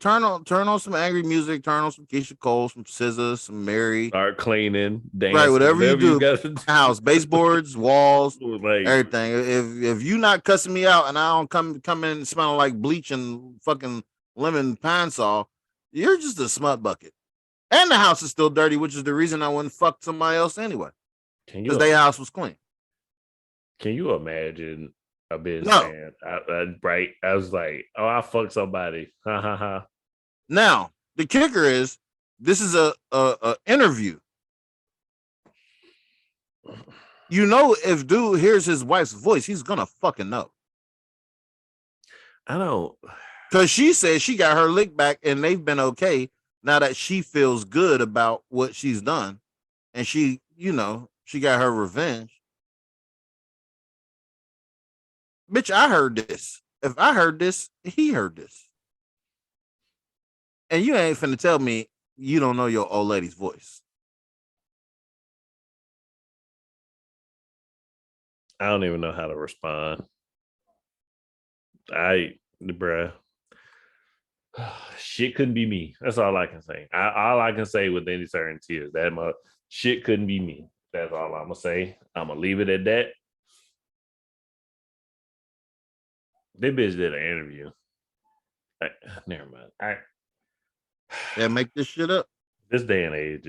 turn on some angry music, turn on some Keisha Cole, some SZA, some Mary. Start cleaning, dancing, right? Whatever you do, house, baseboards, walls, like, everything. If you not cussing me out and I don't come in smelling like bleach and fucking lemon pine saw, you're just a smut bucket. And the house is still dirty, which is the reason I wouldn't fuck somebody else anyway. Because their house was clean. Can you imagine a businessman? Right? I was like, oh, I fucked somebody. Ha ha ha. Now the kicker is, this is a interview. If dude hears his wife's voice, he's gonna fucking know. I know, because she said she got her lick back and they've been okay now that she feels good about what she's done, and she got her revenge. Bitch, I heard this. If I heard this, he heard this. And you ain't finna tell me you don't know your old lady's voice. I don't even know how to respond. Bruh. Shit couldn't be me. That's all I can say. All I can say with any certainty is that shit couldn't be me. That's all I'm gonna say. I'm gonna leave it at that. That bitch did an interview. Never mind. Make this shit up. This day and age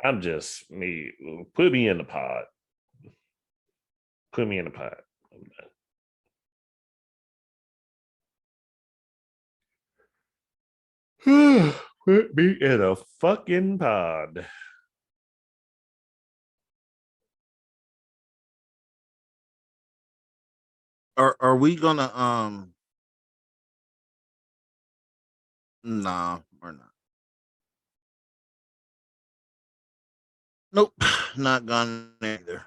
I'm just me. Put me in the pod. Put me in the pod. Put me in a fucking pod. Are we gonna Nah, we're not. Nope, not gone either.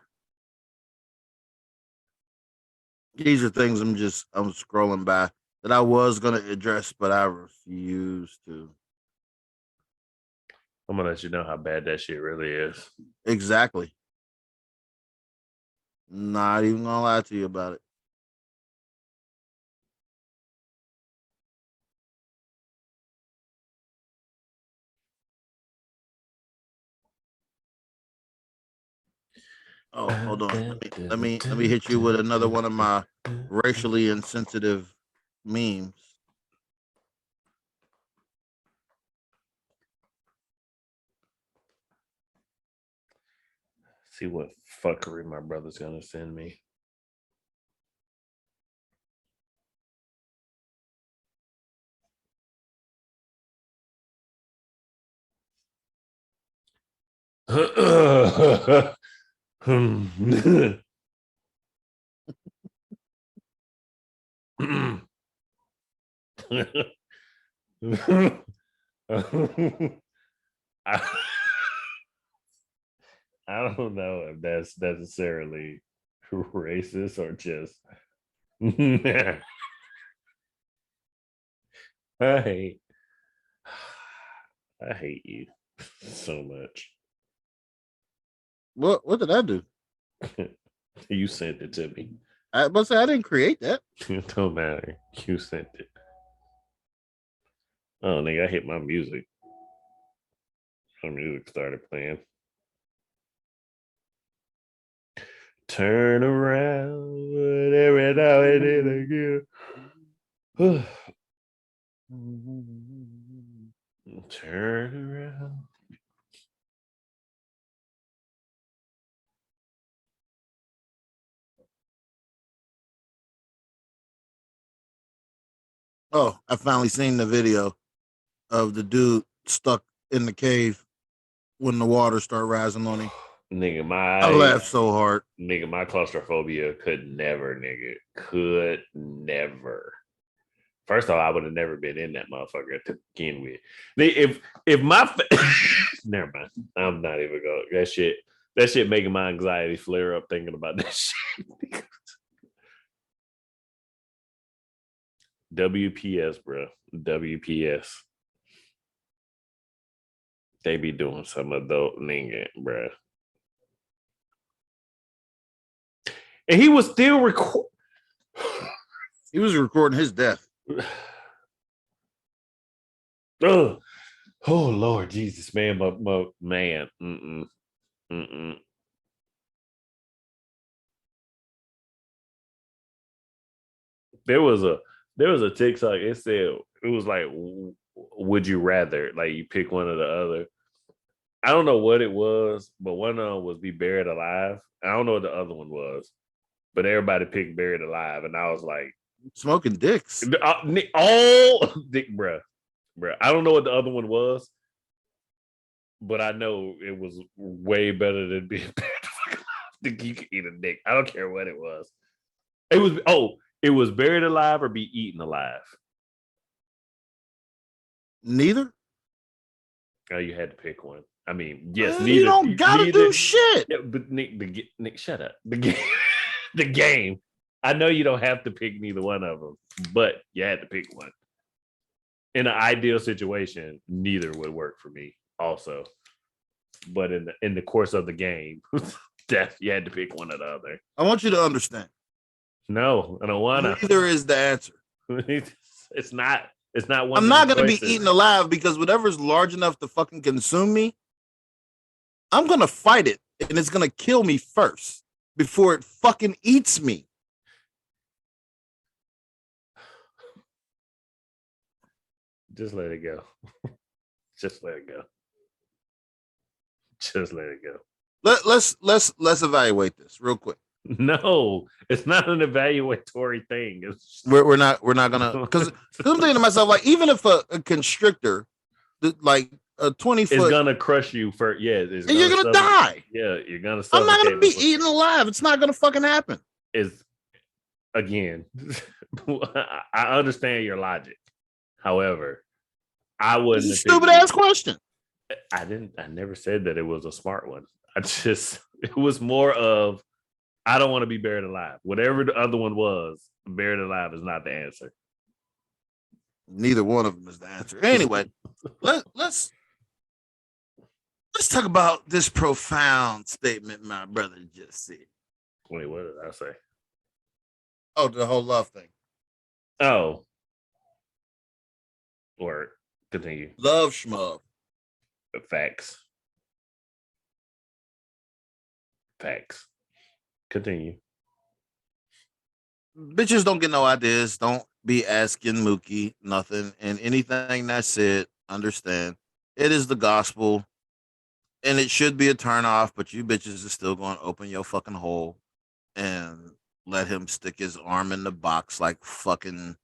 These are things I'm scrolling by that I was gonna address, but I refuse to. I'm gonna let you know how bad that shit really is. Exactly. Not even gonna lie to you about it. Oh, hold on. Let me hit you with another one of my racially insensitive memes. See what fuckery my brother's gonna send me. I don't know if that's necessarily Racist or just I hate I hate you so much. What did I do? You sent it to me. I must say I didn't create that. It don't matter. You sent it. Oh, nigga, I hit my music. My music started playing. Turn around every now and then again. Turn around. Oh, I finally seen the video of the dude stuck in the cave when the water started rising on him. Nigga, I laughed so hard. Nigga, my claustrophobia could never, nigga. Could never. First of all, I would have never been in that motherfucker to begin with. If my never mind. I'm not even going that shit making my anxiety flare up thinking about that shit. WPS, bro. WPS. They be doing some adult nigga, bro. And he was still He was recording his death. Oh, Lord Jesus, man, my man. There was a TikTok. It said it was like, would you rather? Like you pick one or the other. I don't know what it was, but one of them was be buried alive. I don't know what the other one was, but everybody picked buried alive, and I was like, smoking dicks. Dick, bruh. I don't know what the other one was, but I know it was way better than being buried alive. You could eat a dick. I don't care what it was. It was buried alive or be eaten alive. Neither. Oh, you had to pick one. I mean, yes, neither. You don't gotta do shit. Yeah, but Nick, shut up. The game, the game. I know you don't have to pick neither one of them, but you had to pick one. In an ideal situation, neither would work for me. Also, but in the course of the game, you had to pick one or the other. I want you to understand. No, I don't want to. Neither is the answer. It's not. It's not one. I'm not going to be eaten alive because whatever's large enough to fucking consume me, I'm going to fight it and it's going to kill me first before it fucking eats me. Just let it go. Just let it go. Just let it go. Let's evaluate this real quick. No, it's not an evaluatory thing. We're not gonna, because I'm thinking to myself, like, even if a constrictor, like a 20-foot, is gonna crush you for and you're gonna die. Yeah, you're gonna. I'm not gonna be eaten alive. It's not gonna fucking happen. Is again, I understand your logic. However, I wouldn't. It's a stupid ass question. I never said that it was a smart one. It was more of, I don't want to be buried alive. Whatever the other one was, buried alive is not the answer. Neither one of them is the answer. Anyway, let's talk about this profound statement my brother just said. Wait, what did I say? Oh, the whole love thing. Oh. Or continue. Love schmub. Facts. Continue. Bitches don't get no ideas. Don't be asking Mookie nothing. And anything that's said, understand it is the gospel. And it should be a turn off, but you bitches are still going to open your fucking hole and let him stick his arm in the box like fucking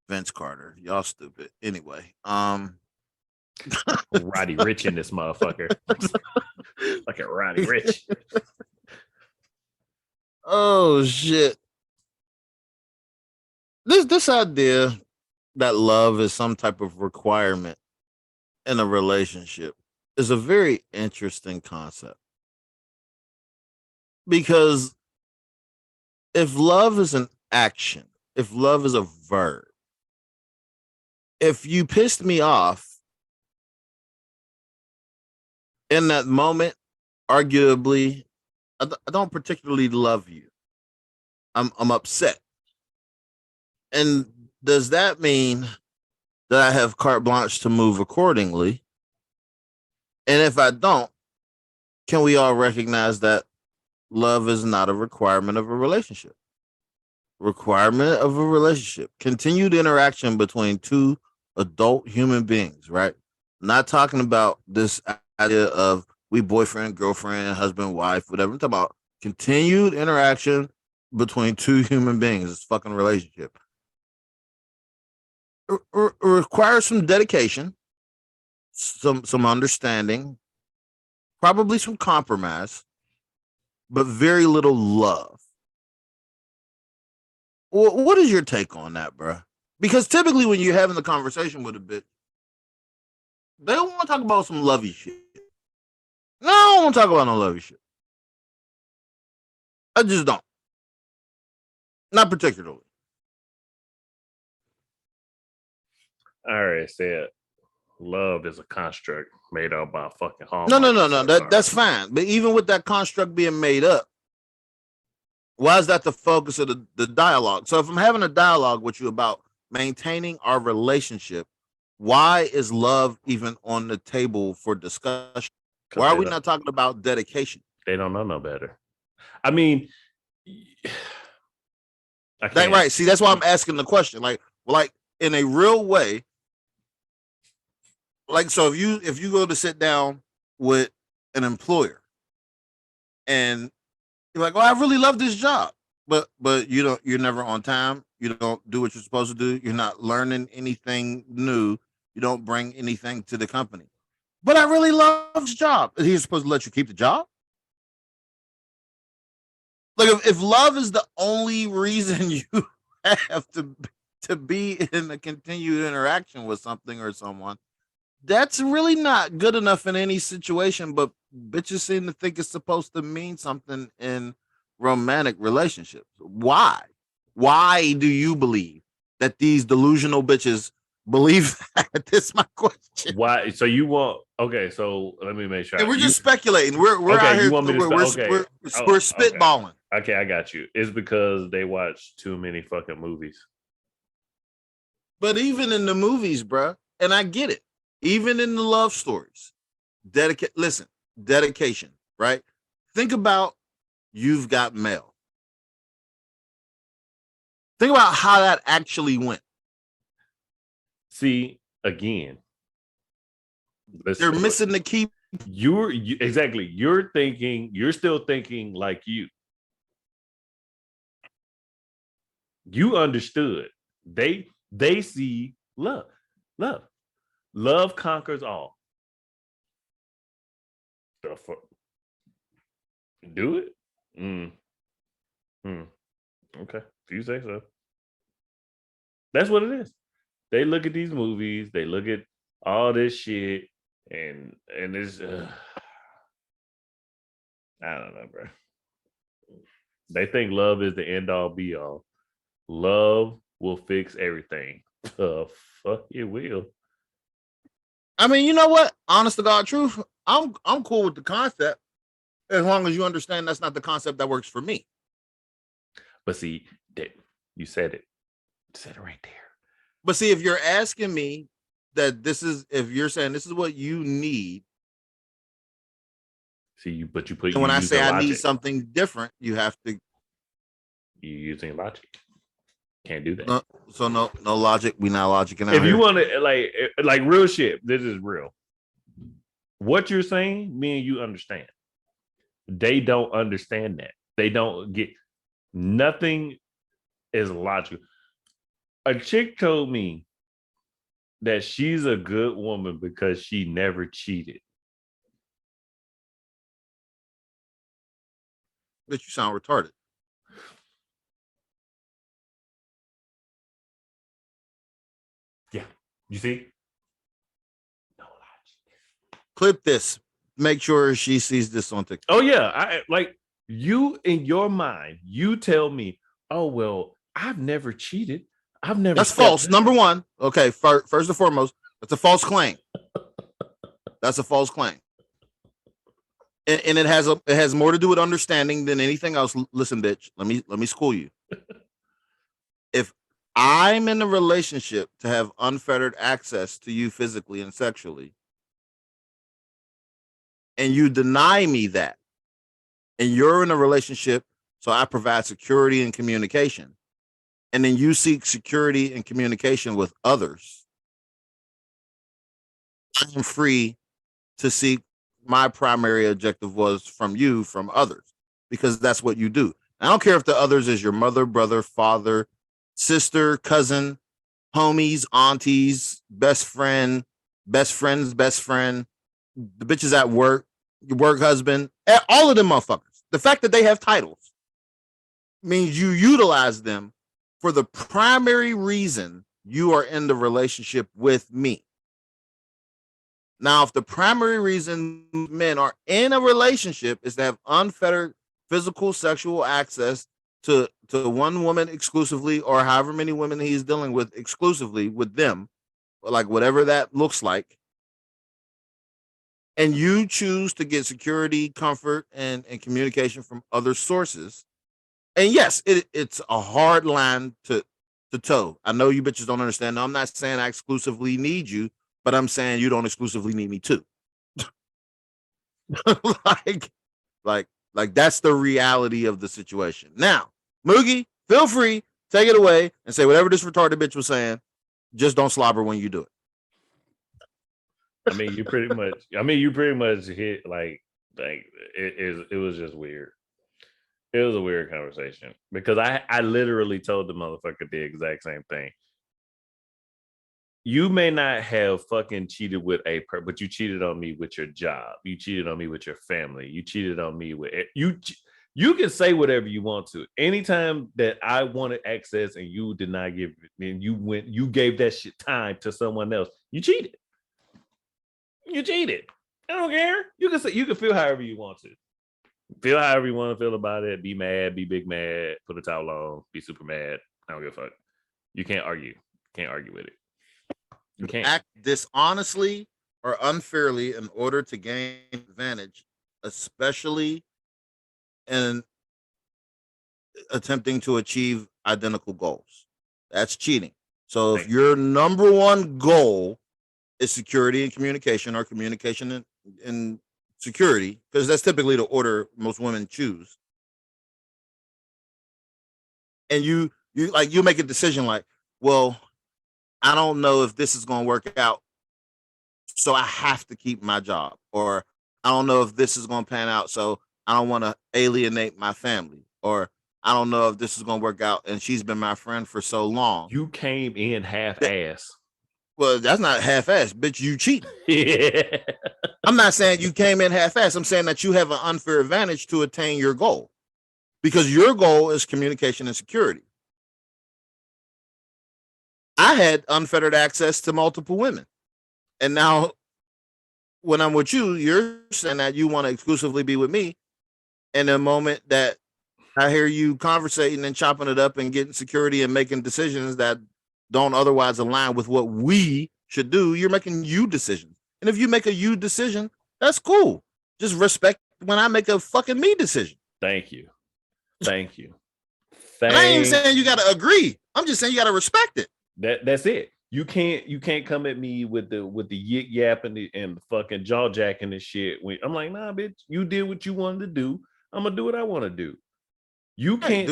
Vince Carter. Y'all stupid. Anyway, Roddy Rich in this motherfucker. Like a Roddy Rich. Oh shit. This idea that love is some type of requirement in a relationship is a very interesting concept. Because if love is an action, if love is a verb, if you pissed me off in that moment, arguably, I don't particularly love you. I'm upset. And does that mean that I have carte blanche to move accordingly? And if I don't, can we all recognize that love is not a requirement of a relationship? Requirement of a relationship, continued interaction between two adult human beings, right? Not talking about this idea of we boyfriend, girlfriend, husband, wife, whatever. I'm talking about continued interaction between two human beings. It's fucking relationship. Requires some dedication, some understanding, probably some compromise, but very little love. What is your take on that, bro? Because typically when you're having the conversation with a bitch, they don't want to talk about some lovey shit. No, I don't want to talk about no lovey shit. I just don't. Not particularly. I already said love is a construct made up by fucking Hallmark. No. That's fine. But even with that construct being made up, why is that the focus of the dialogue? So if I'm having a dialogue with you about maintaining our relationship, why is love even on the table for discussion? Why are we not talking about dedication? They don't know no better. I mean, that right. See, that's why I'm asking the question. Like in a real way, like, so if you go to sit down with an employer and you're like, well, I really love this job, but you're never on time. You don't do what you're supposed to do. You're not learning anything new. You don't bring anything to the company. But I really love this job. He's supposed to let you keep the job. Like if love is the only reason you have to be in a continued interaction with something or someone, that's really not good enough in any situation. But bitches seem to think it's supposed to mean something in romantic relationships. Why? Why do you believe that these delusional bitches believe that? That's my question. Why? So you want? Okay, so let me make sure. And we're just speculating. We're okay, out here. We're spitballing. Okay, I got you. It's because they watch too many fucking movies. But even in the movies, bro, and I get it. Even in the love stories, dedication, right? Think about You've Got Mail. Think about how that actually went. See, again, they're missing the key. Exactly. You're still thinking like you. You understood. They see love. Love conquers all. Do it? Okay. If you say so. That's what it is. They look at these movies, they look at all this shit, and it's I don't know, bro. They think love is the end all be all. Love will fix everything. Fuck it will. I mean, you know what? Honest to God truth, I'm cool with the concept as long as you understand that's not the concept that works for me. But see, you said it. You said it right there. But see, if you're asking me that if you're saying this is what you need. See, but you when I say I need something different, you have to. You're using logic. Can't do that. No logic. We not logicking. If you want to like real shit, this is real. What you're saying, me and you understand. They don't understand that. They don't get nothing is logical. A chick told me that she's a good woman because she never cheated. But you sound retarded. Yeah. You see? No logic. Clip this. Make sure she sees this on TikTok. Oh, yeah. I like you in your mind. You tell me oh well, I've never cheated. I've never. That's false. Number one. Okay, first and foremost, that's a false claim. That's a false claim. And it has more to do with understanding than anything else. Listen, bitch, let me school you. If I'm in a relationship to have unfettered access to you physically and sexually, and you deny me that, and you're in a relationship, so I provide security and communication, and then you seek security and communication with others, I'm free to seek my primary objective was from you, from others, because that's what you do. I don't care if the others is your mother, brother, father, sister, cousin, homies, aunties, best friend, best friend's best friend, the bitches at work, your work husband, all of them motherfuckers. The fact that they have titles means you utilize them for the primary reason you are in the relationship with me. Now, if the primary reason men are in a relationship is to have unfettered physical, sexual access to one woman exclusively, or however many women he's dealing with exclusively with them, like whatever that looks like, and you choose to get security, comfort, and communication from other sources, and yes, it's a hard line to toe. I know you bitches don't understand. No, I'm not saying I exclusively need you, but I'm saying you don't exclusively need me too. like, like that's the reality of the situation. Now, Moogie, feel free, take it away and say whatever this retarded bitch was saying. Just don't slobber when you do it. I mean, you pretty much hit like it was just weird. It was a weird conversation because I literally told the motherfucker the exact same thing. You may not have fucking cheated with but you cheated on me with your job. You cheated on me with your family. You cheated on me with you. You can say whatever you want to. Anytime that I wanted access and you did not give me, and you gave that shit time to someone else, you cheated. You cheated. I don't care. You can feel however you want to. Feel however you want to feel about it. Be mad, be big mad, put a towel on, be super mad. I don't give a fuck. You can't argue. Can't argue with it. You can't act dishonestly or unfairly in order to gain advantage, especially in attempting to achieve identical goals. That's cheating. So if your number one goal is security and communication, or communication and security, because that's typically the order most women choose, and you make a decision like, well, I don't know if this is going to work out, so I have to keep my job, or I don't know if this is going to pan out, so I don't want to alienate my family, or I don't know if this is going to work out, and she's been my friend for so long. You came in half-ass. Well, that's not half-ass, bitch. You cheating. Yeah. I'm not saying you came in half-ass. I'm saying that you have an unfair advantage to attain your goal, because your goal is communication and security. I had unfettered access to multiple women. And now when I'm with you, you're saying that you want to exclusively be with me. And the moment that I hear you conversating and chopping it up and getting security and making decisions that don't otherwise align with what we should do, you're making you decisions. And if you make a you decision, that's cool. Just respect when I make a fucking me decision. Thank you. Thank you. I ain't saying you got to agree. I'm just saying you got to respect it. That's it. You can't come at me with the yip yap and the fucking jaw jacking and shit. I'm like, nah, bitch, you did what you wanted to do. I'm gonna do what I want to do. You can't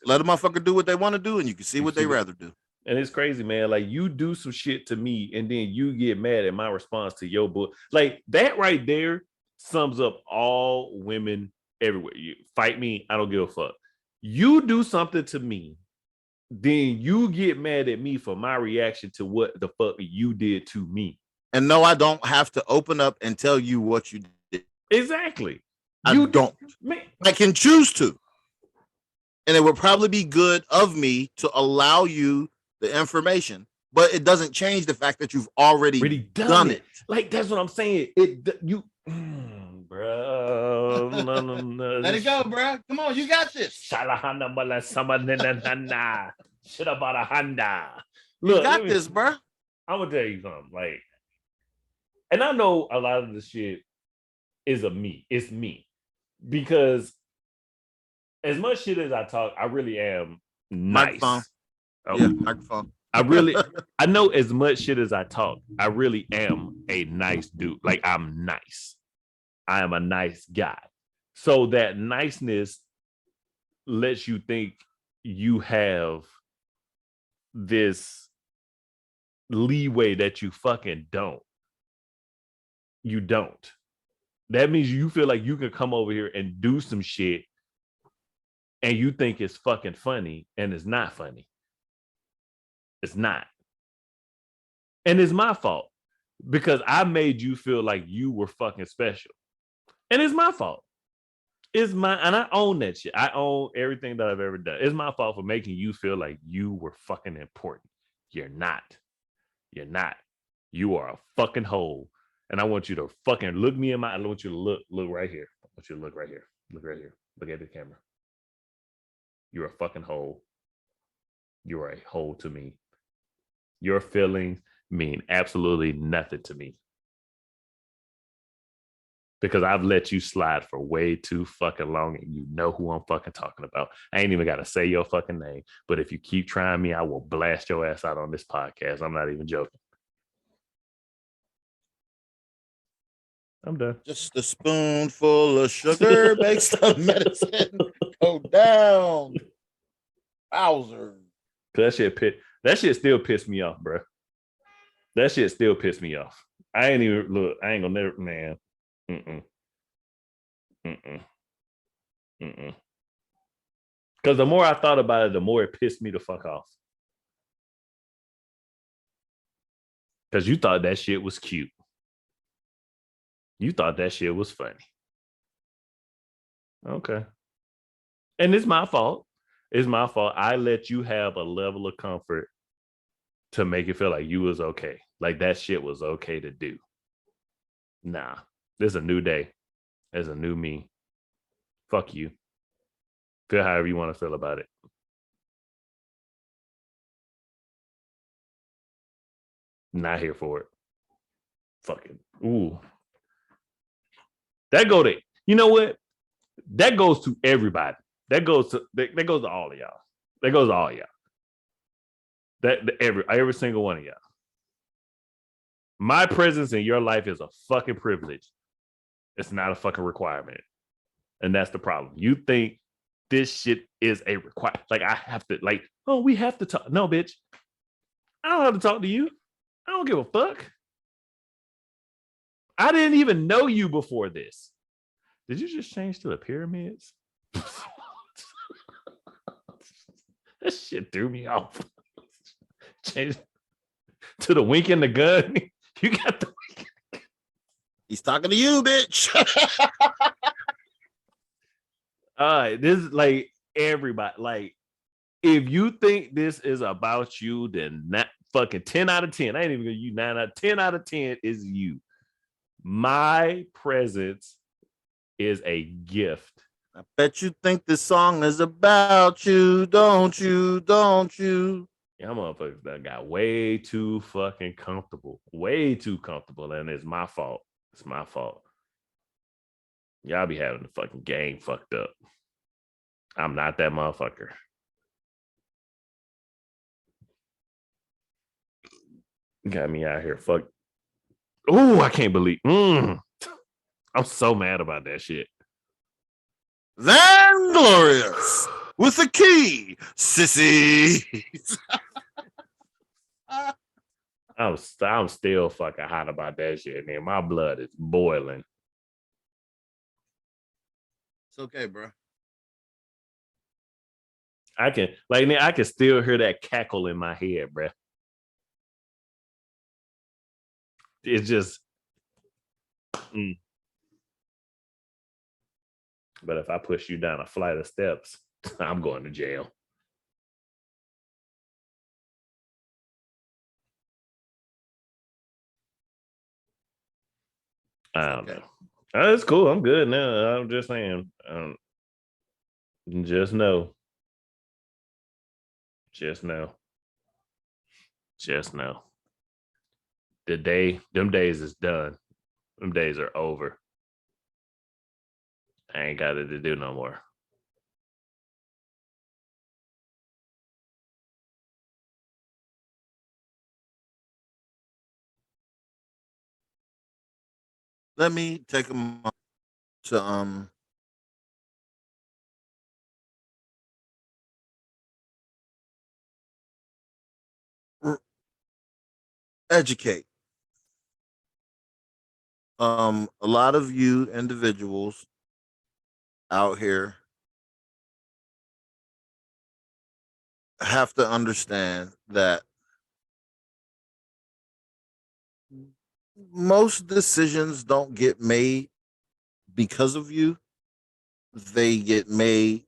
let a motherfucker do what they want to do, and you can see what they rather do. And it's crazy, man. Like, you do some shit to me, and then you get mad at my response to your book. Like, that right there sums up all women everywhere. You fight me, I don't give a fuck. You do something to me, then you get mad at me for my reaction to what the fuck you did to me. And no, I don't have to open up and tell you what you did. Exactly. You don't. Man. I can choose to. And it would probably be good of me to allow you the information, but it doesn't change the fact that you've already done it. Like, that's what I'm saying. Bro. Let it go, bro. Come on, you got this. Shalahanda bala samanana. Shit about a Honda. You Look, got this, bro. I'm gonna tell you something. Like, and I know a lot of the shit is it's me. Because as much shit as I talk, I really am nice. Microphone. Oh. Yeah, microphone. I know as much shit as I talk, I really am a nice dude. Like, I'm nice. I am a nice guy. So that niceness lets you think you have this leeway that you fucking don't. You don't. That means you feel like you can come over here and do some shit and you think it's fucking funny, and it's not funny. It's not. And it's my fault because I made you feel like you were fucking special. And it's my fault. And I own that shit. I own everything that I've ever done. It's my fault for making you feel like you were fucking important. You're not. You're not. You are a fucking hoe. And I want you to fucking look me in my. I want you to look right here. I want you to look right here. Look right here. Look at the camera. You're a fucking hoe. You're a hoe to me. Your feelings mean absolutely nothing to me. Because I've let you slide for way too fucking long, and you know who I'm fucking talking about. I ain't even got to say your fucking name. But if you keep trying me, I will blast your ass out on this podcast. I'm not even joking. I'm done. Just a spoonful of sugar makes the medicine go down. Bowser. That shit still pissed me off, bro. That shit still pissed me off. I ain't gonna never, man. Because the more I thought about it, the more it pissed me the fuck off. Because you thought that shit was cute. You thought that shit was funny. Okay. And it's my fault. It's my fault. I let you have a level of comfort to make it feel like you was okay. Like that shit was okay to do. Nah. There's a new day. There's a new me. Fuck you. Feel however you want to feel about it. Not here for it. Fucking. Ooh. That go to, you know what? That goes to everybody. That goes to all of y'all. That goes to all y'all. Every single one of y'all. My presence in your life is a fucking privilege. It's not a fucking requirement. And that's the problem. You think this shit is a requirement. Like, I have to, like, oh, we have to talk. No, bitch. I don't have to talk to you. I don't give a fuck. I didn't even know you before this. Did you just change to the pyramids? That shit threw me off. Change to the wink and the gun. You got the wink. He's talking to you, bitch. This is like everybody. Like, if you think this is about you, then not fucking 10 out of 10. I ain't even gonna use 9 out of 10 out of 10 is you. My presence is a gift. I bet you think this song is about you, don't you? Don't you? Yeah, motherfuckers that got way too fucking comfortable. Way too comfortable. And it's my fault. It's my fault. Y'all be having the fucking game fucked up. I'm not that motherfucker. Got me out here. Fuck. Oh, I can't believe. I'm so mad about that shit. Vanglorious with the key, sissies. I'm still fucking hot about that shit, man. My blood is boiling. It's okay, bro. I can still hear that cackle in my head, bro. It's just. But if I push you down a flight of steps, I'm going to jail. I don't know. Oh, it's cool. I'm good now. I'm just saying. Just know. Just know. Just know. Them days is done. Them days are over. I ain't got it to do no more. Let me take a moment to educate. A lot of you individuals out here have to understand that most decisions don't get made because of you. They get made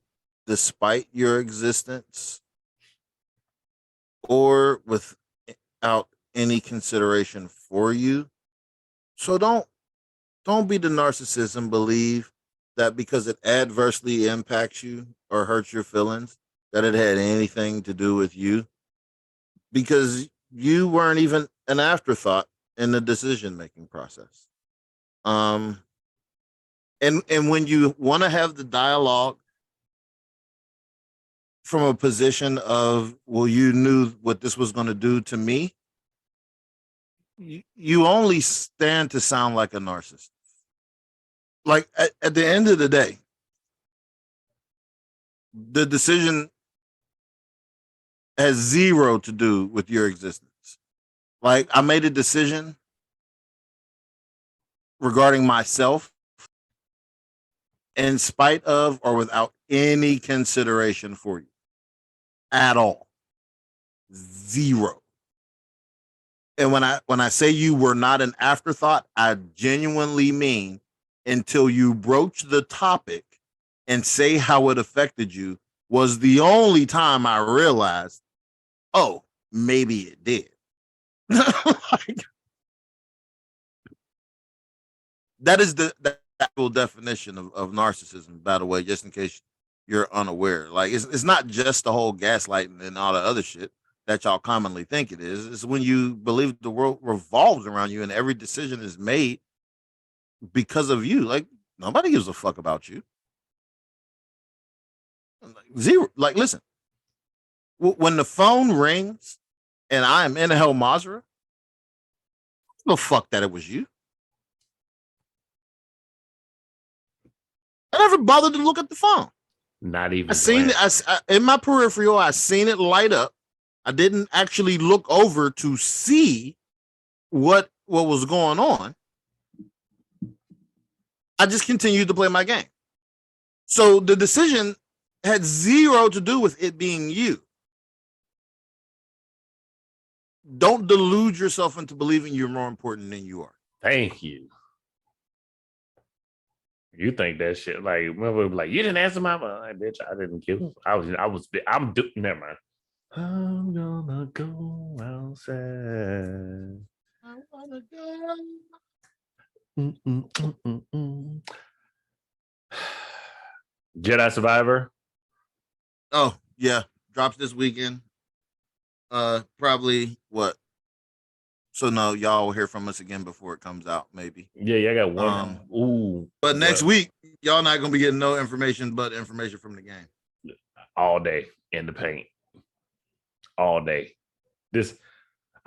despite your existence or without any consideration for you. So don't be the narcissist and believe that because it adversely impacts you or hurts your feelings that it had anything to do with you, because you weren't even an afterthought in the decision making process. Um and when you want to have the dialogue from a position of, well, you knew what this was going to do to me, you only stand to sound like a narcissist. Like at the end of the day, the decision has zero to do with your existence. Like, I made a decision regarding myself in spite of or without any consideration for you at all. Zero. And when I say you were not an afterthought, I genuinely mean until you broach the topic and say how it affected you was the only time I realized, oh, maybe it did. Like, that is the actual definition of narcissism, by the way, just in case you're unaware. Like, it's not just the whole gaslighting and all the other shit that y'all commonly think it is. It's when you believe the world revolves around you and every decision is made because of you. Like, nobody gives a fuck about you. Like, zero. Like, listen, when the phone rings and I am in Hell Mazra, no fuck that it was you. I never bothered to look at the phone. Not even. I seen it. In my peripheral, I seen it light up. I didn't actually look over to see what was going on. I just continued to play my game. So the decision had zero to do with it being you. Don't delude yourself into believing you're more important than you are. Thank you. You think that shit? Like, remember, like, you didn't answer my mind, bitch. I didn't kill. Never mind. I'm gonna go outside. I wanna go. Jedi Survivor. Oh yeah, drops this weekend. Probably what? So no, y'all will hear from us again before it comes out, maybe. Yeah, I got one. Ooh, but next week, y'all not gonna be getting no information but information from the game. All day in the paint. All day. I'm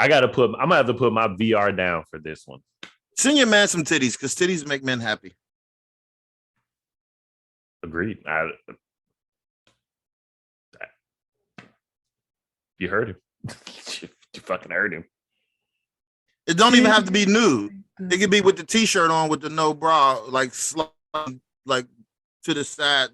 gonna have to put my VR down for this one. Send your man some titties, because titties make men happy. Agreed. You heard him. You fucking heard him. It don't even have to be nude. It could be with the t-shirt on with the no bra, like to the side,